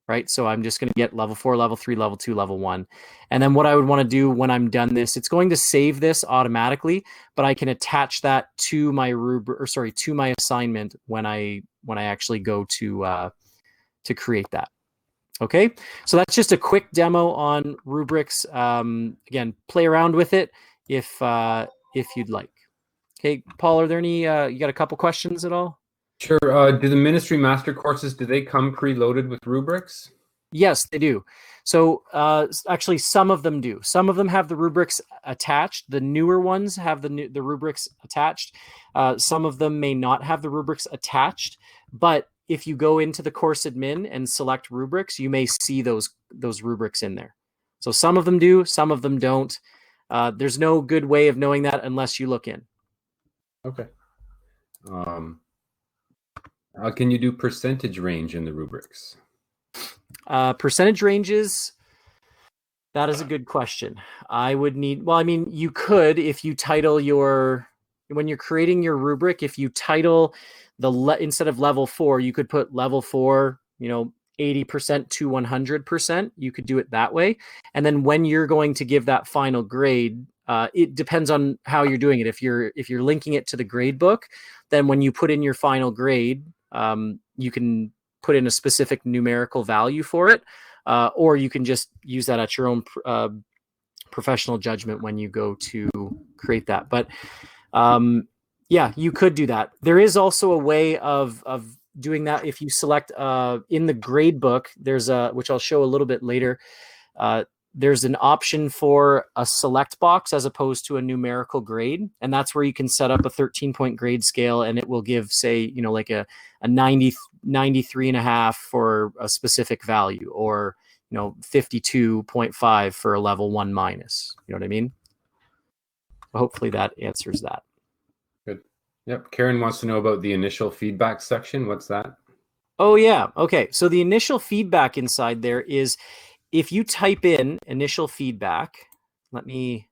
right? So I'm just going to get level 4, level 3, level 2, level 1. And then what I would want to do when I'm done this, it's going to save this automatically, but I can attach that to my to my assignment when I actually go to create that. Okay, so that's just a quick demo on rubrics. Again, play around with it if you'd like. Okay, Paul, are there any, you got a couple questions at all? Sure. Do the ministry master courses, do they come preloaded with rubrics? Yes, they do. So actually, some of them do. Some of them have the rubrics attached. The newer ones have the rubrics attached. Some of them may not have the rubrics attached, but if you go into the course admin and select rubrics, you may see those rubrics in there. So some of them do, some of them don't. There's no good way of knowing that unless you look in. Okay. Can you do percentage range in the rubrics? Percentage ranges, that is a good question. I would need, well, I mean, you could, if you title when you're creating your rubric, if you title instead of level 4, you could put level 4, 80% to 100%. You could do it that way. And then when you're going to give that final grade, it depends on how you're doing it. If you're linking it to the grade book, then when you put in your final grade, you can put in a specific numerical value for it, or you can just use that at your own professional judgment when you go to create that. But yeah, you could do that. There is also a way of doing that. If you select in the grade book, there's which I'll show a little bit later. There's an option for a select box as opposed to a numerical grade. And that's where you can set up a 13-point grade scale, and it will give, say, like a 93.5 for a specific value, or 52.5 for a level 1 minus. You know what I mean? Hopefully that answers that. Good. Yep. Karen wants to know about the initial feedback section. What's that? Oh, yeah. Okay. So the initial feedback inside there is, if you type in initial feedback, let me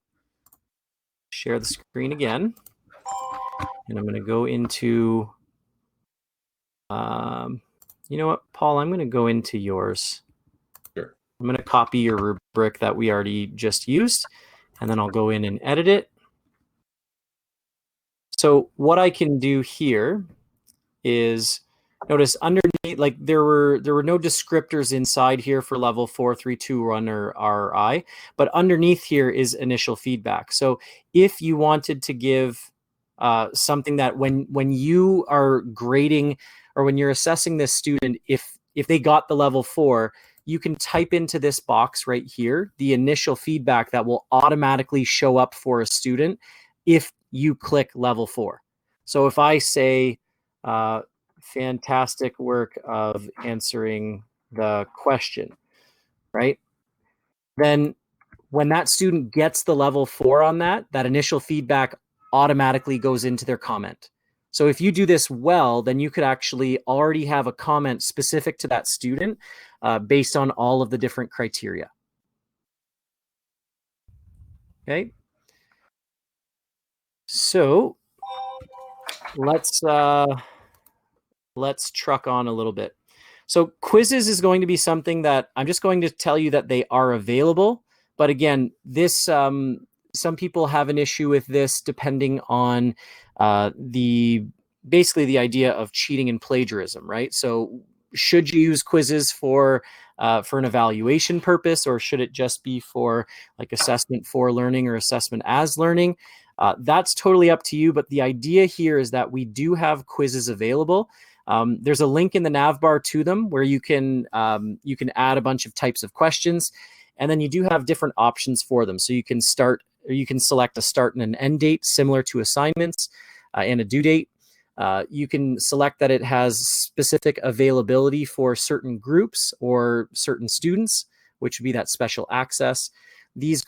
share the screen again. And I'm going to go into, you know what, Paul, I'm going to go into yours. Sure. I'm going to copy your rubric that we already just used, and then I'll go in and edit it. So what I can do here is, notice underneath, like there were no descriptors inside here for level 4, 3, 2, 1, or RI, but underneath here is initial feedback. So if you wanted to give something that when you are grading or when you're assessing this student, if they got the level 4, you can type into this box right here the initial feedback that will automatically show up for a student if you click level 4. So if I say, fantastic work of answering the question, right? Then when that student gets the level 4 on that initial feedback automatically goes into their comment. So if you do this well, then you could actually already have a comment specific to that student based on all of the different criteria. Okay. So let's truck on a little bit. So quizzes is going to be something that I'm just going to tell you that they are available. But again, this some people have an issue with this depending on basically the idea of cheating and plagiarism, right? So should you use quizzes for an evaluation purpose, or should it just be for like assessment for learning or assessment as learning? That's totally up to you. But the idea here is that we do have quizzes available. There's a link in the nav bar to them where you can add a bunch of types of questions, and then you do have different options for them. So you can select a start and an end date similar to assignments, and a due date. You can select that it has specific availability for certain groups or certain students, which would be that special access. These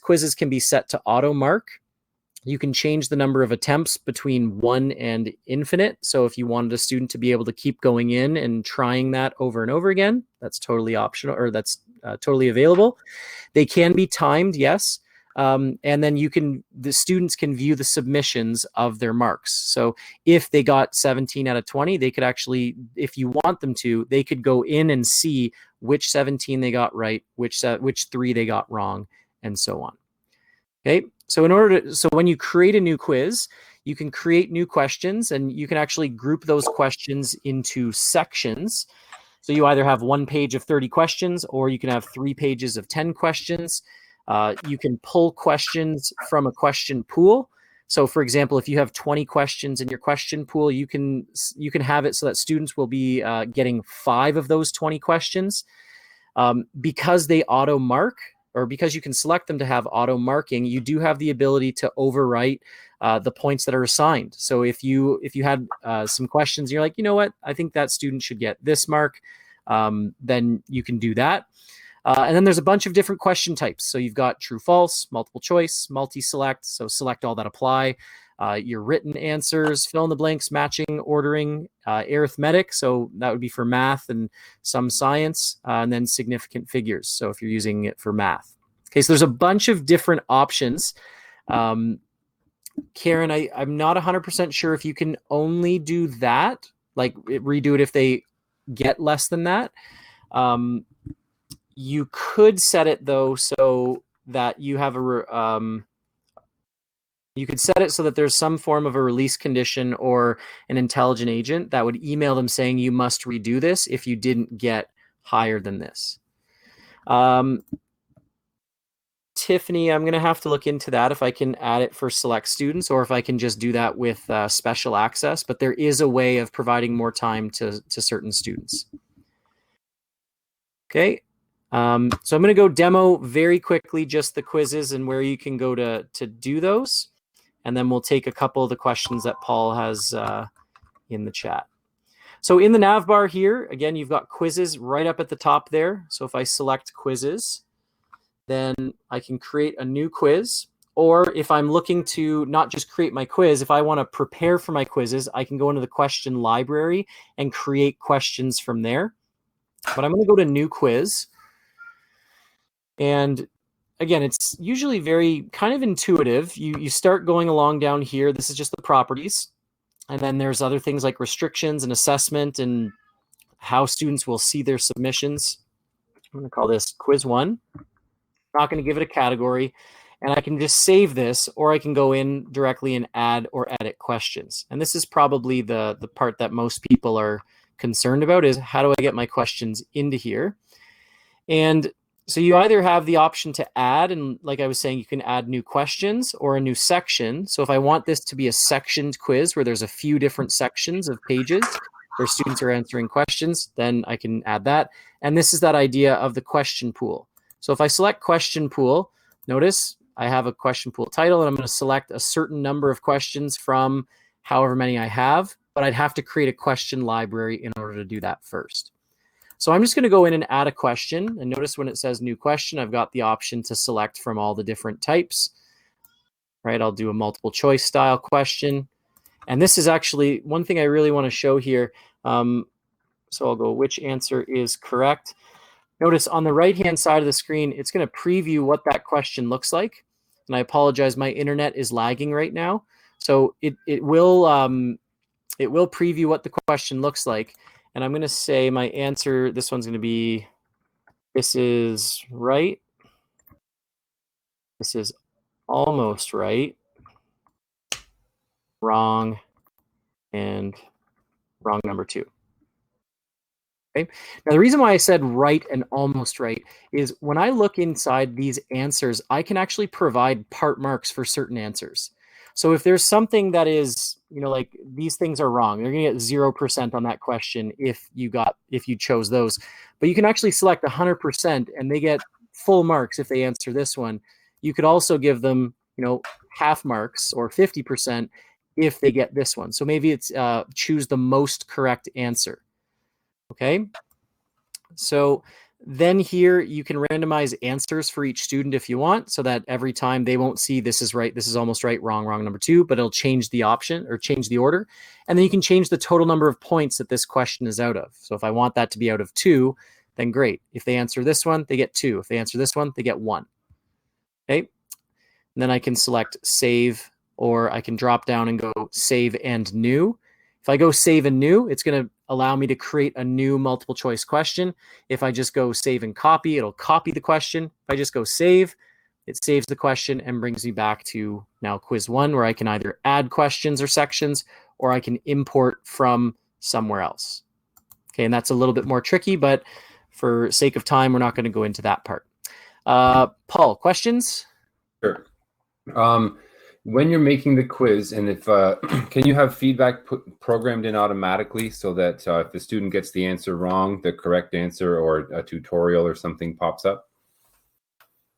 quizzes can be set to auto mark. You can change the number of attempts between 1 and infinite. So if you wanted a student to be able to keep going in and trying that over and over again, that's totally optional, or that's totally available. They can be timed, yes. And then the students can view the submissions of their marks. So if they got 17 out of 20, they could actually, if you want them to, they could go in and see which 17 they got right, which 3 they got wrong, and so on. Okay, so so when you create a new quiz, you can create new questions, and you can actually group those questions into sections. So you either have 1 page of 30 questions, or you can have 3 pages of 10 questions. You can pull questions from a question pool. So for example, if you have 20 questions in your question pool, you can have it so that students will be getting 5 of those 20 questions. Because they auto mark, or because you can select them to have auto marking, you do have the ability to overwrite the points that are assigned. So if you had some questions, you're like, you know what, I think that student should get this mark, then you can do that. And then there's a bunch of different question types. So you've got true, false, multiple choice, multi-select. So select all that apply. Your written answers, fill in the blanks, matching, ordering, arithmetic. So that would be for math and some science, and then significant figures. So if you're using it for math. Okay, so there's a bunch of different options. Karen, I'm not 100% sure if you can only do that, like redo it if they get less than that. You could set it though so that you have you could set it so that there's some form of a release condition or an intelligent agent that would email them saying you must redo this if you didn't get higher than this. Tiffany, I'm going to have to look into that if I can add it for select students or if I can just do that with special access, but there is a way of providing more time to certain students. Okay. So I'm going to go demo very quickly just the quizzes and where you can go to do those. And then we'll take a couple of the questions that Paul has in the chat. So in the nav bar here, again, you've got quizzes right up at the top there. So if I select quizzes, then I can create a new quiz. Or if I'm looking to not just create my quiz, if I want to prepare for my quizzes, I can go into the question library and create questions from there. But I'm going to go to new quiz. And again, it's usually very kind of intuitive. You start going along down here. This is just the properties. And then there's other things like restrictions and assessment and how students will see their submissions. I'm going to call this quiz 1. I'm not going to give it a category. And I can just save this, or I can go in directly and add or edit questions. And this is probably the part that most people are concerned about, is how do I get my questions into here? And so you either have the option to add, and like I was saying, you can add new questions or a new section. So if I want this to be a sectioned quiz where there's a few different sections of pages where students are answering questions, then I can add that. And this is that idea of the question pool. So if I select question pool, notice I have a question pool title, and I'm going to select a certain number of questions from however many I have, but I'd have to create a question library in order to do that first. So I'm just going to go in and add a question, and notice when it says new question, I've got the option to select from all the different types. Right, I'll do a multiple choice style question. And this is actually one thing I really want to show here. So I'll go, which answer is correct? Notice on the right-hand side of the screen, it's going to preview what that question looks like. And I apologize, my internet is lagging right now. So it will preview what the question looks like. And I'm going to say my answer, this one's going to be, this is right. This is almost right. Wrong. And wrong number 2. Okay. Now, the reason why I said right and almost right is when I look inside these answers, I can actually provide part marks for certain answers. So if there's something that is, like these things are wrong, you're going to get 0% on that question if you chose those. But you can actually select 100% and they get full marks if they answer this one. You could also give them, half marks or 50% if they get this one. So maybe it's choose the most correct answer. Okay. So Then here you can randomize answers for each student if you want, so that every time they won't see this is right, this is almost right, wrong, wrong number 2, but it'll change the option or change the order. And then you can change the total number of points that this question is out of. So if I want that to be out of 2, then great. If they answer this one, they get 2. If they answer this one, they get 1. Okay. And then I can select save, or I can drop down and go save and new. If I go save and new, it's going to allow me to create a new multiple choice question. If I just go save and copy, it'll copy the question. If I just go save, it saves the question and brings me back to now quiz 1, where I can either add questions or sections, or I can import from somewhere else. Okay, and that's a little bit more tricky, but for sake of time, we're not going to go into that part. Paul, questions? Sure. When you're making the quiz, and if can you have feedback programmed in automatically so that if the student gets the answer wrong, the correct answer or a tutorial or something pops up?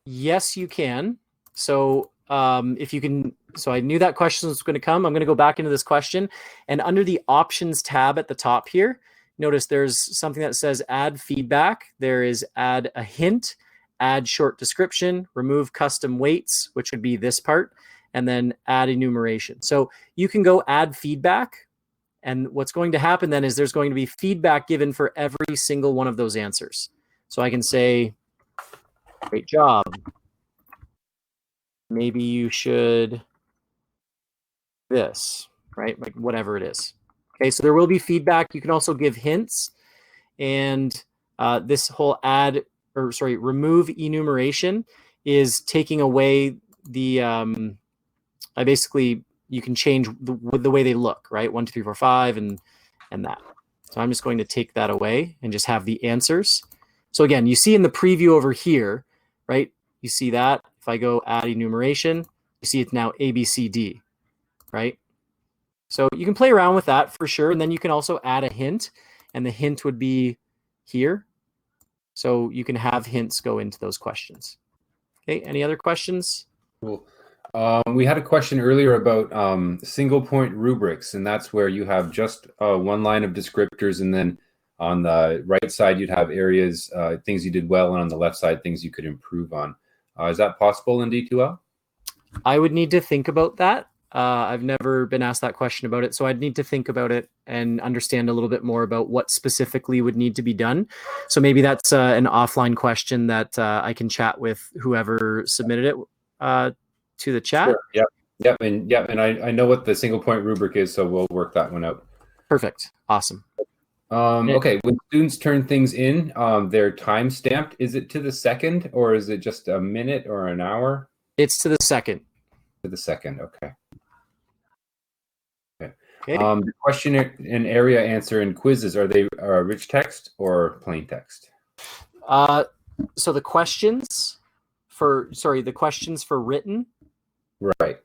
Yes, you can. So if you can, so I knew that question was going to come. I'm going to go back into this question, and under the options tab at the top here, notice there's something that says add feedback. There is add a hint, add short description, remove custom weights, which would be this part, and then add enumeration. So you can go add feedback, and what's going to happen then is there's going to be feedback given for every single one of those answers. So I can say, great job. Maybe you should this, right? Like whatever it is. Okay, so there will be feedback. You can also give hints, and this whole remove enumeration is taking away the you can change the way they look, right? 1, 2, 3, 4, 5, and that. So I'm just going to take that away and just have the answers. So again, you see in the preview over here, right? You see that if I go add enumeration, you see it's now A, B, C, D, right? So you can play around with that for sure. And then you can also add a hint, and the hint would be here. So you can have hints go into those questions. Okay, any other questions? Cool. We had a question earlier about single point rubrics, and that's where you have just one line of descriptors, and then on the right side you'd have areas, things you did well, and on the left side things you could improve on. Is that possible in D2L? I would need to think about that. I've never been asked that question about it, so I'd need to think about it and understand a little bit more about what specifically would need to be done. So maybe that's an offline question that I can chat with whoever submitted it to the chat. Sure. Yep, and I know what the single point rubric is, so we'll work that one out. Perfect. Awesome. Okay, when students turn things in, they're time stamped. Is it to the second, or is it just a minute or an hour? It's to the second. To the second, okay. Okay. The question and area answer in quizzes, are they rich text or plain text? So the questions for written. Right.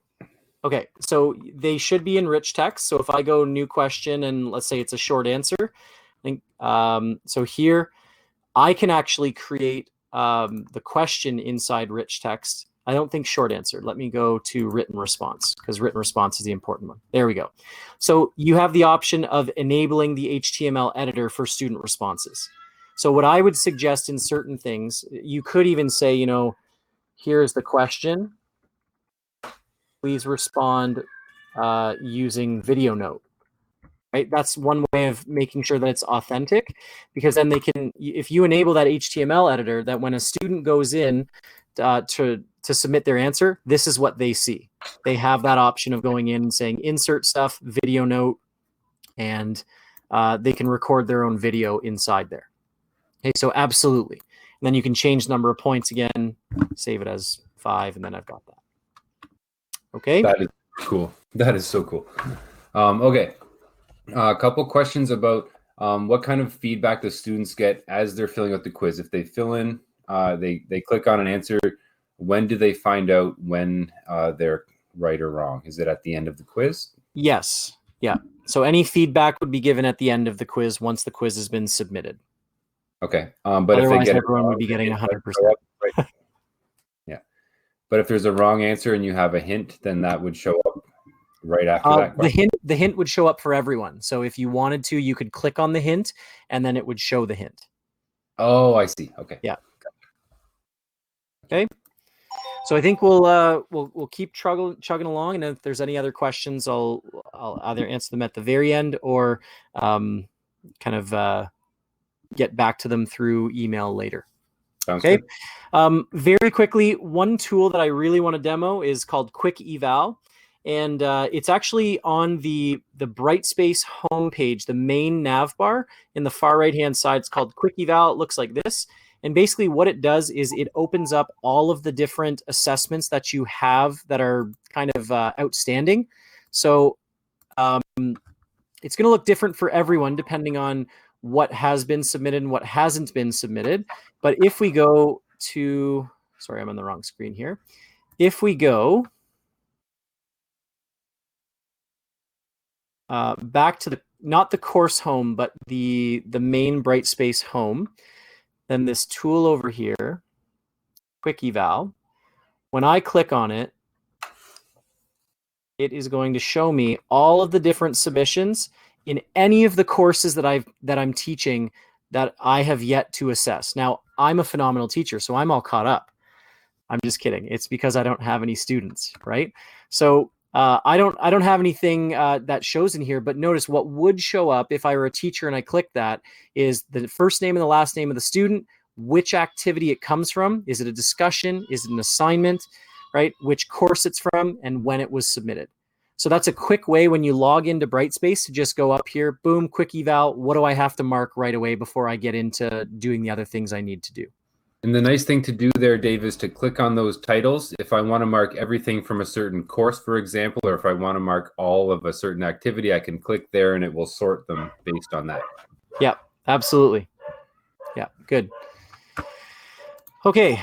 Okay, so they should be in rich text. So if I go new question and let's say it's a short answer, I think so here I can actually create the question inside rich text. I don't think short answer. Let me go to written response, because written response is the important one. There we go. So you have the option of enabling the HTML editor for student responses. So what I would suggest in certain things, you could even say, you know, here's the question. Please respond using video note. Right? That's one way of making sure that it's authentic, because then they can, if you enable that HTML editor, that when a student goes in to submit their answer, this is what they see. They have that option of going in and saying insert stuff, video note, and they can record their own video inside there. Okay, so absolutely. And then you can change the number of points again, save it as 5, and then I've got that. Okay. That is cool. That is so cool. Okay. A couple questions about what kind of feedback the students get as they're filling out the quiz. If they fill in, they click on an answer, when do they find out when they're right or wrong? Is it at the end of the quiz? Yes. Yeah. So any feedback would be given at the end of the quiz once the quiz has been submitted. Okay. But otherwise, if they get everyone would be getting 100%. Right. Yeah. But if there's a wrong answer and you have a hint, then that would show up right after that question. The hint would show up for everyone. So if you wanted to, you could click on the hint and then it would show the hint. Oh, I see. Okay. Yeah. Okay. So I think we'll keep chugging along, and if there's any other questions, I'll either answer them at the very end or kind of get back to them through email later. Sounds Okay. good. Very quickly, one tool that I really want to demo is called Quick Eval. And it's actually on the Brightspace homepage, the main nav bar in the far right-hand side. It's called Quick Eval. It looks like this. And basically what it does is it opens up all of the different assessments that you have that are kind of outstanding. So it's going to look different for everyone depending on what has been submitted and what hasn't been submitted. But if we go to, sorry, I'm on the wrong screen here. If we go back to not the course home, but the main Brightspace home, then this tool over here, Quick Eval, when I click on it, it is going to show me all of the different submissions in any of the courses that I'm teaching that I have yet to assess. Now, I'm a phenomenal teacher, so I'm all caught up. I'm just kidding. It's because I don't have any students, right? So I don't have anything that shows in here, but notice what would show up if I were a teacher and I click that is the first name and the last name of the student, which activity it comes from. Is it a discussion? Is it an assignment, right? Which course it's from and when it was submitted. So that's a quick way when you log into Brightspace to just go up here, boom, quick eval. What do I have to mark right away before I get into doing the other things I need to do? And the nice thing to do there, Dave, is to click on those titles. If I want to mark everything from a certain course, for example, or if I want to mark all of a certain activity, I can click there and it will sort them based on that. Yeah, absolutely. Yeah, good. Okay,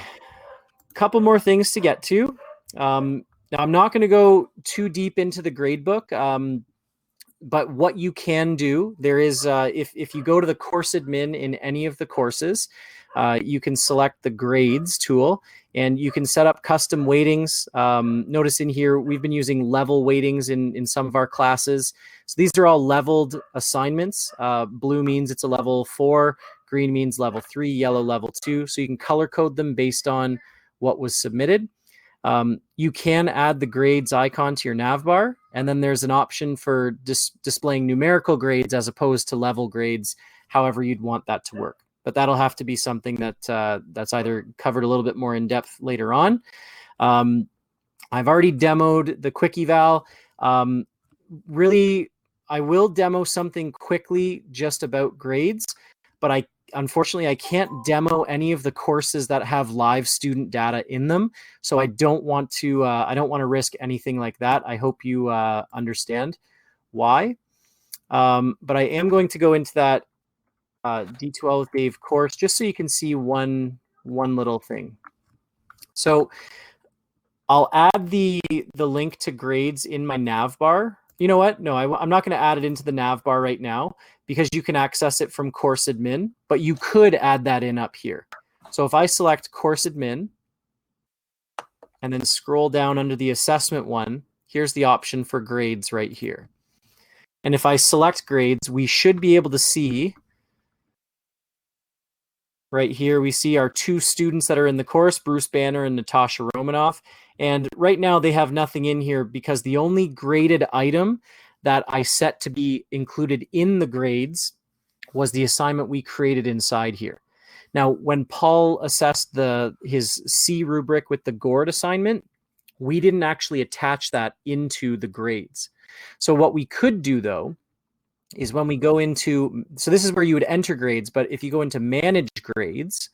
couple more things to get to. Now, I'm not going to go too deep into the gradebook, but what you can do, there is, if you go to the course admin in any of the courses, you can select the grades tool and you can set up custom weightings. Notice in here, we've been using level weightings in some of our classes. So these are all leveled assignments. Blue means it's a level 4, green means level 3, yellow level 2. So you can color code them based on what was submitted. You can add the grades icon to your nav bar, and then there's an option for displaying numerical grades as opposed to level grades, however you'd want that to work. But that'll have to be something that that's either covered a little bit more in depth later on. I've already demoed the quick eval. Really, I will demo something quickly just about grades, but unfortunately, I can't demo any of the courses that have live student data in them. So I don't want to risk anything like that. I hope you understand why. But I am going to go into that D2L with Dave course just so you can see one little thing. So I'll add the link to grades in my nav bar. You know what? No, I'm not going to add it into the nav bar right now because you can access it from course admin, but you could add that in up here. So if I select course admin and then scroll down under the assessment one, here's the option for grades right here. And if I select grades, we should be able to see right here, we see our 2 students that are in the course, Bruce Banner and Natasha Romanoff. And right now they have nothing in here because the only graded item that I set to be included in the grades was the assignment we created inside here. Now, when Paul assessed his C rubric with the Gord assignment, we didn't actually attach that into the grades. So what we could do, though, is when we go into, so this is where you would enter grades, but if you go into manage grades,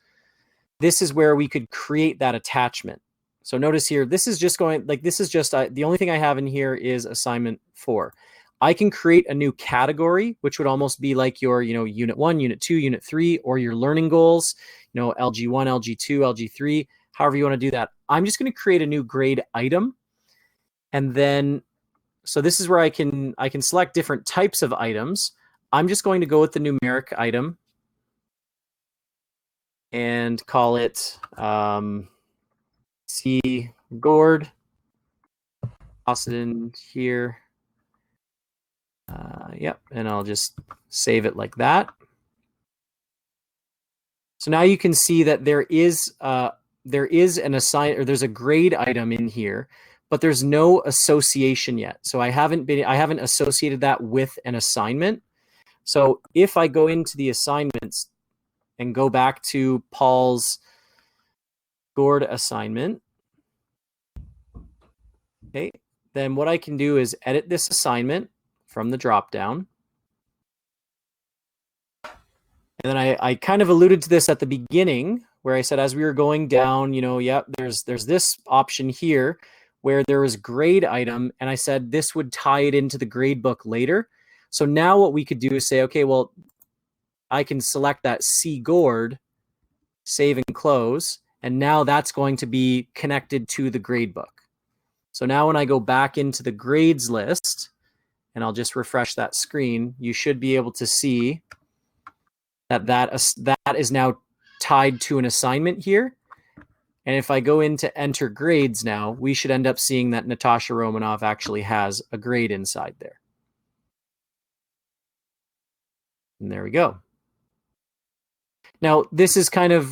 this is where we could create that attachment. So notice here, this is just going, like, this is just, the only thing I have in here is assignment 4. I can create a new category, which would almost be like your, unit 1, unit 2, unit 3, or your learning goals, LG1, LG2, LG3, however you want to do that. I'm just going to create a new grade item. And then, so this is where I can select different types of items. I'm just going to go with the numeric item and call it C Gord. Toss it in here. Yep, and I'll just save it like that. So now you can see that there is an there's a grade item in here, but there's no association yet. So I haven't associated that with an assignment. So if I go into the assignments and go back to Paul's gourd assignment, okay, then what I can do is edit this assignment from the dropdown. And then I kind of alluded to this at the beginning where I said, as we were going down, you know, yep, there's this option here where there was grade item. And I said, this would tie it into the grade book later. So now what we could do is say, okay, well, I can select that C gourd, save and close. And now that's going to be connected to the grade book. So now when I go back into the grades list, and I'll just refresh that screen, you should be able to see that is now tied to an assignment here. And if I go into enter grades now, we should end up seeing that Natasha Romanov actually has a grade inside there. And there we go. Now, this is kind of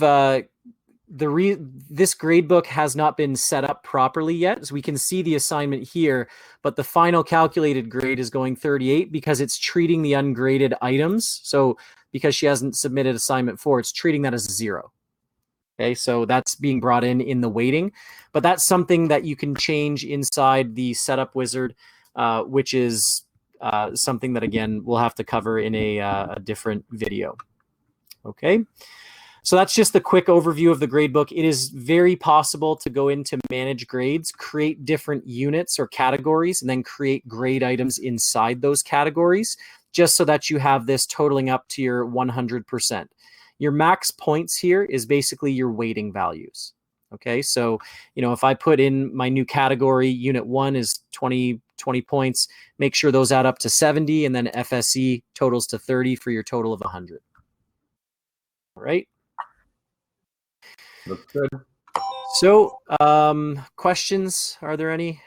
this grade book has not been set up properly yet. So we can see the assignment here, but the final calculated grade is going 38 because it's treating the ungraded items. So because she hasn't submitted assignment 4, it's treating that as 0. Okay, so that's being brought in the weighting, but that's something that you can change inside the setup wizard, which is something that, again, we'll have to cover in a different video. Okay, so that's just the quick overview of the gradebook. It is very possible to go into manage grades, create different units or categories, and then create grade items inside those categories, just so that you have this totaling up to your 100%. Your max points here is basically your weighting values. Okay, so, you know, if I put in my new category, unit 1 is 20 points, make sure those add up to 70, and then FSE totals to 30 for your total of 100. All right. Looks good. So, questions? Are there any?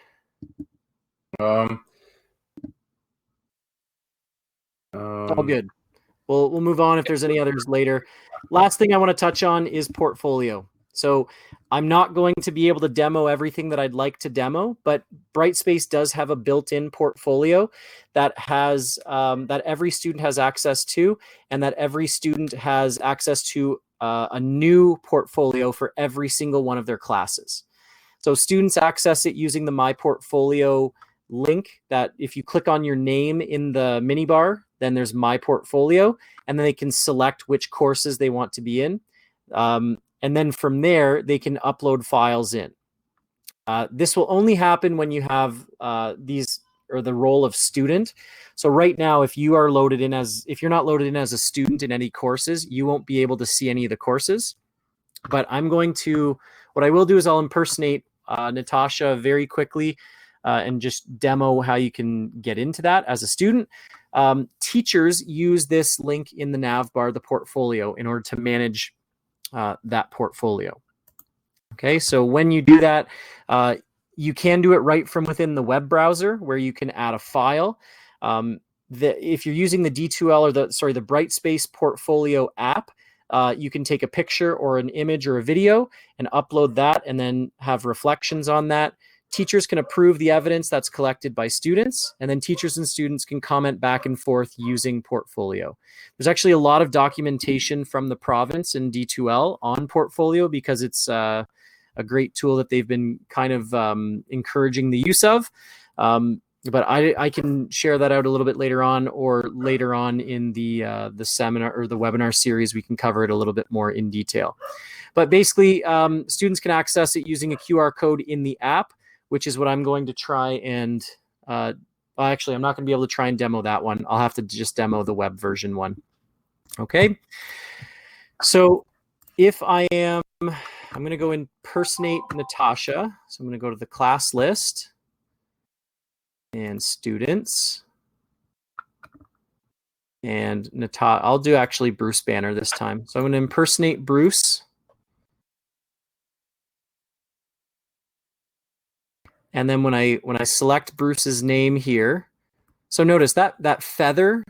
All good. We'll move on if there's any others later. Last thing I want to touch on is portfolio. So I'm not going to be able to demo everything that I'd like to demo, but Brightspace does have a built-in portfolio that has that every student has access to, and that every student has access to a new portfolio for every single one of their classes. So students access it using the My Portfolio link that if you click on your name in the mini bar, then there's My Portfolio, and then they can select which courses they want to be in. And then from there, they can upload files in. This will only happen when you have these or the role of student. So right now, if you're not loaded in as a student in any courses, you won't be able to see any of the courses. But what I will do is I'll impersonate Natasha very quickly and just demo how you can get into that as a student. Teachers use this link in the nav bar, the portfolio, in order to manage that portfolio. Okay, so when you do that, you can do it right from within the web browser where you can add a file. If you're using the D2L or the Brightspace portfolio app, you can take a picture or an image or a video and upload that and then have reflections on that. Teachers can approve the evidence that's collected by students, and then teachers and students can comment back and forth using portfolio. There's actually a lot of documentation from the province in D2L on portfolio because it's a great tool that they've been kind of encouraging the use of. But I can share that out a little bit later on, or later on in the seminar or the webinar series, we can cover it a little bit more in detail. But basically, students can access it using a QR code in the app, which is what I'm going to try and, actually, I'm not going to be able to try and demo that one. I'll have to just demo the web version one. Okay. So if I'm going to go impersonate Natasha. So I'm going to go to the class list and students. And I'll do actually Bruce Banner this time. So I'm going to impersonate Bruce. And then when I select Bruce's name here, so notice that feather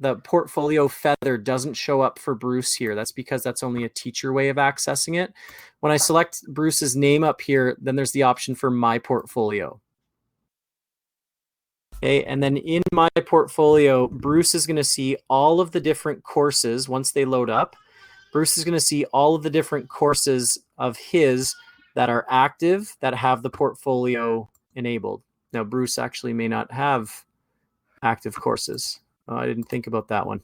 the portfolio feather doesn't show up for Bruce here. That's because that's only a teacher way of accessing it. When I select Bruce's name up here, then there's the option for My Portfolio. Okay, and then in My Portfolio, Bruce is going to see all of the different courses once they load up. Bruce is going to see all of the different courses of his that are active, that have the portfolio enabled. Now, Bruce actually may not have active courses. Oh, I didn't think about that one.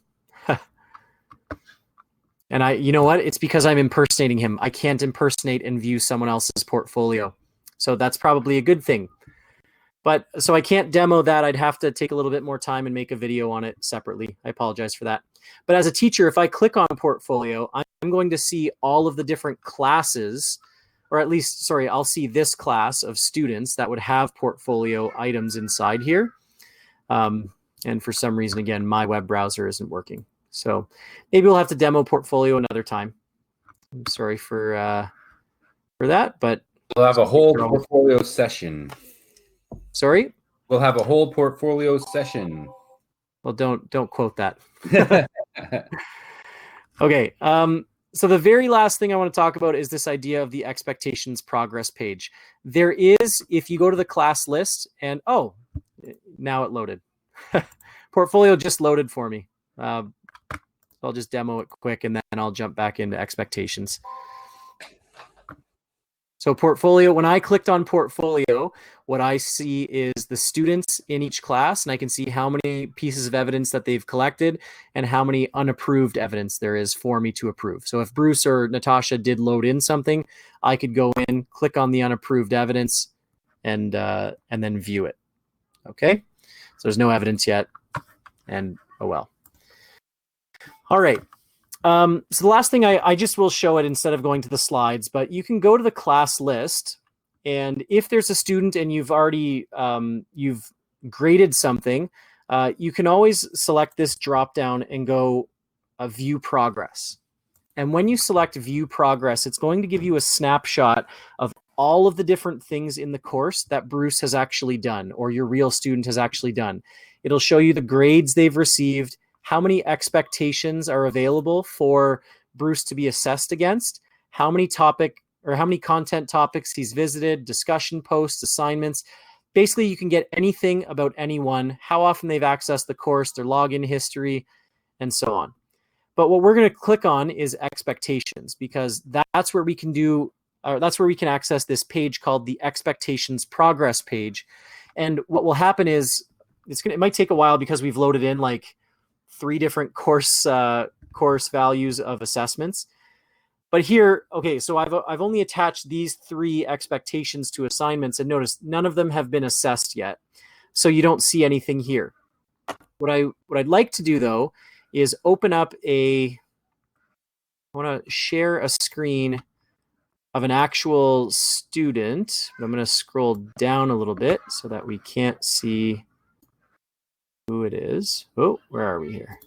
And you know what? It's because I'm impersonating him. I can't impersonate and view someone else's portfolio. So that's probably a good thing. But so I can't demo that. I'd have to take a little bit more time and make a video on it separately. I apologize for that. But as a teacher, if I click on portfolio, I'm going to see all of the different classes, or at least, sorry, I'll see this class of students that would have portfolio items inside here. And for some reason, again, my web browser isn't working. So maybe we'll have to demo portfolio another time. I'm sorry for that, but we'll have a whole portfolio session. Sorry? We'll have a whole portfolio session. Well, don't quote that. Okay. So the very last thing I want to talk about is this idea of the expectations progress page. There is, if you go to the class list, and oh, now it loaded. Portfolio just loaded for me. I'll just demo it quick, and then I'll jump back into expectations. So portfolio, when I clicked on portfolio, what I see is the students in each class, and I can see how many pieces of evidence that they've collected and how many unapproved evidence there is for me to approve. So if Bruce or Natasha did load in something, I could go in, click on the unapproved evidence, and then view it. Okay, so there's no evidence yet, and oh well. All right. So the last thing I just will show it instead of going to the slides, but you can go to the class list, and if there's a student and you've already you've graded something, you can always select this drop down and go view progress. And when you select view progress, it's going to give you a snapshot of all of the different things in the course that Bruce has actually done, or your real student has actually done. It'll show you the grades they've received, how many expectations are available for Bruce to be assessed against, how many content topics he's visited, discussion posts, assignments. Basically, you can get anything about anyone, how often they've accessed the course, their login history, and so on. But what we're going to click on is expectations, because that's where we can access this page called the expectations progress page. And what will happen is it might take a while because we've loaded in like 3 different course values of assessments. But here, okay, so I've only attached these 3 expectations to assignments, and notice none of them have been assessed yet. So you don't see anything here. What I'd like to do though is open up I want to share a screen of an actual student. I'm going to scroll down a little bit so that we can't see who it is. Oh, where are we here?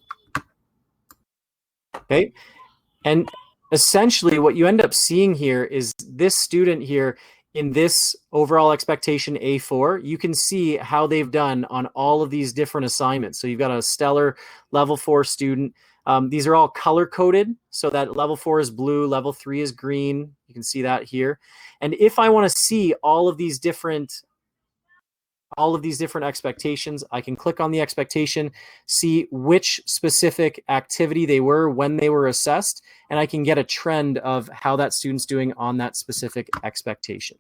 Okay. And essentially what you end up seeing here is this student here in this overall expectation A4, you can see how they've done on all of these different assignments. So you've got a stellar level 4 student. These are all color coded so that level 4 is blue, level 3 is green. You can see that here. And if I want to see all of these different expectations, I can click on the expectation, see which specific activity they were when they were assessed, and I can get a trend of how that student's doing on that specific expectation.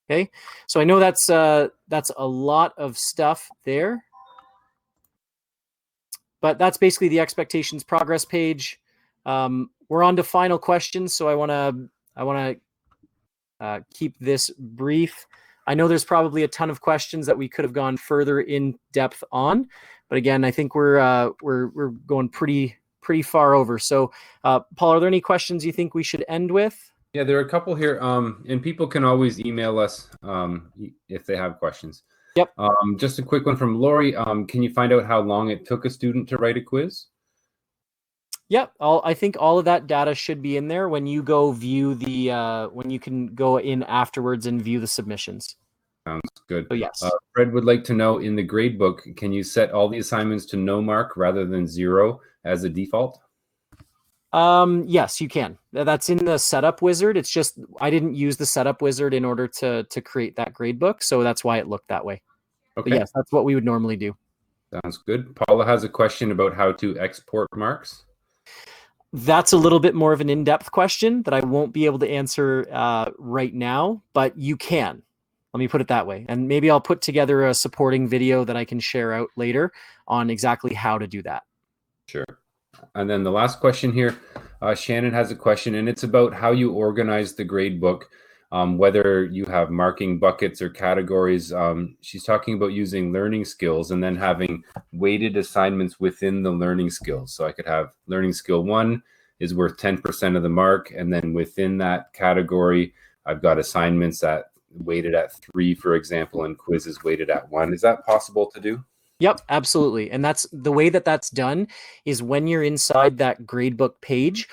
Okay, so I know that's a lot of stuff there, but that's basically the expectations progress page. We're on to final questions, so I want to keep this brief. I know there's probably a ton of questions that we could have gone further in depth on, but again, I think we're going pretty far over. So, Paul, are there any questions you think we should end with? Yeah, there are a couple here, and people can always email us if they have questions. Yep. Just a quick one from Lori. Can you find out how long it took a student to write a quiz? Yep. I think all of that data should be in there when you go view when you can go in afterwards and view the submissions. Sounds good. So yes. Fred would like to know, in the grade book, can you set all the assignments to no mark rather than 0 as a default? Yes, you can. That's in the setup wizard. It's just I didn't use the setup wizard in order to create that grade book, so that's why it looked that way. Okay. But yes, that's what we would normally do. Sounds good. Paula has a question about how to export marks. That's a little bit more of an in-depth question that I won't be able to answer right now, but you can. Let me put it that way. And maybe I'll put together a supporting video that I can share out later on exactly how to do that. Sure. And then the last question here, Shannon has a question, and it's about how you organize the grade book, whether you have marking buckets or categories. She's talking about using learning skills and then having weighted assignments within the learning skills. So I could have learning skill 1 is worth 10% of the mark, and then within that category, I've got assignments that weighted at 3, for example, and quizzes weighted at 1. Is that possible to do? Yep, absolutely. And that's the way that that's done is when you're inside that gradebook page,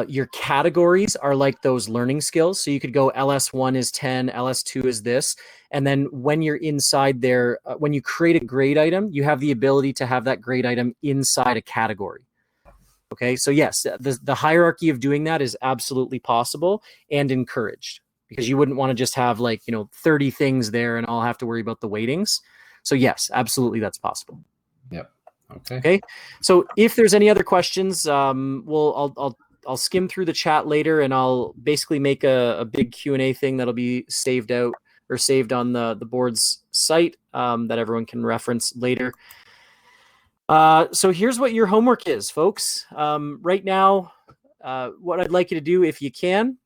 your categories are like those learning skills. So you could go LS1 is 10, LS2 is this. And then when you're inside there, when you create a grade item, you have the ability to have that grade item inside a category. Okay, so yes, the hierarchy of doing that is absolutely possible and encouraged, because you wouldn't want to just have 30 things there and all have to worry about the weightings. So yes, absolutely, that's possible. Yep. Okay. Okay. So if there's any other questions, I'll skim through the chat later, and I'll basically make a big Q&A thing that'll be saved out or saved on the board's site that everyone can reference later. So here's what your homework is, folks. Right now, what I'd like you to do, if you can,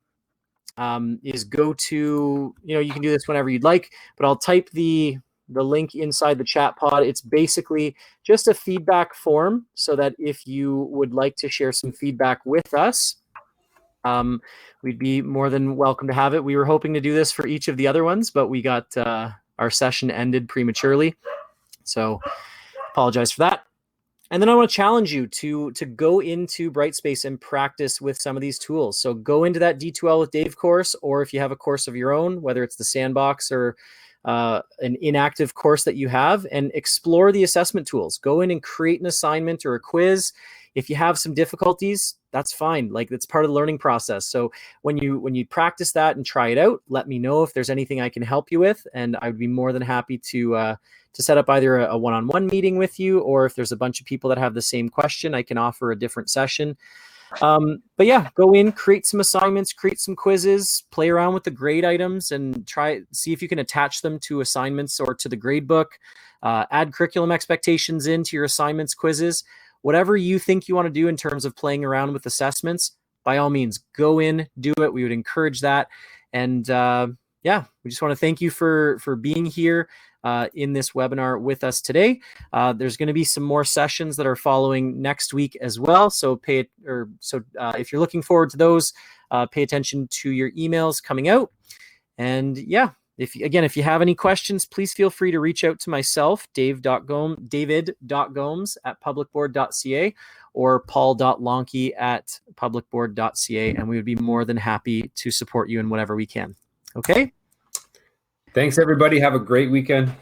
is go to, you can do this whenever you'd like, but I'll type the link inside the chat pod. It's basically just a feedback form, so that if you would like to share some feedback with us, we'd be more than welcome to have it. We were hoping to do this for each of the other ones, but we got our session ended prematurely, so apologize for that. And then I want to challenge you to go into Brightspace and practice with some of these tools. So go into that D2L with Dave course, or if you have a course of your own, whether it's the Sandbox or an inactive course that you have, and explore the assessment tools. Go in and create an assignment or a quiz. If you have some difficulties, that's fine. That's part of the learning process. So when you practice that and try it out, let me know if there's anything I can help you with, and I would be more than happy to set up either a one-on-one meeting with you, or if there's a bunch of people that have the same question, I can offer a different session. But yeah, go in, create some assignments, create some quizzes, play around with the grade items, and see if you can attach them to assignments or to the grade book. Add curriculum expectations into your assignments, quizzes, whatever you think you want to do in terms of playing around with assessments. By all means, go in, do it. We would encourage that. And yeah, we just want to thank you for being here in this webinar with us today. There's going to be some more sessions that are following next week as well. So if you're looking forward to those, pay attention to your emails coming out. And yeah, if you have any questions, please feel free to reach out to myself, david.gomes@publicboard.ca, or paul.lonke@publicboard.ca, and we would be more than happy to support you in whatever we can. Okay? Thanks, everybody. Have a great weekend.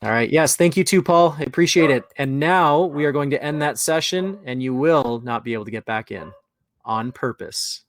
All right. Yes. Thank you too, Paul. I appreciate it. And now we are going to end that session, and you will not be able to get back in on purpose.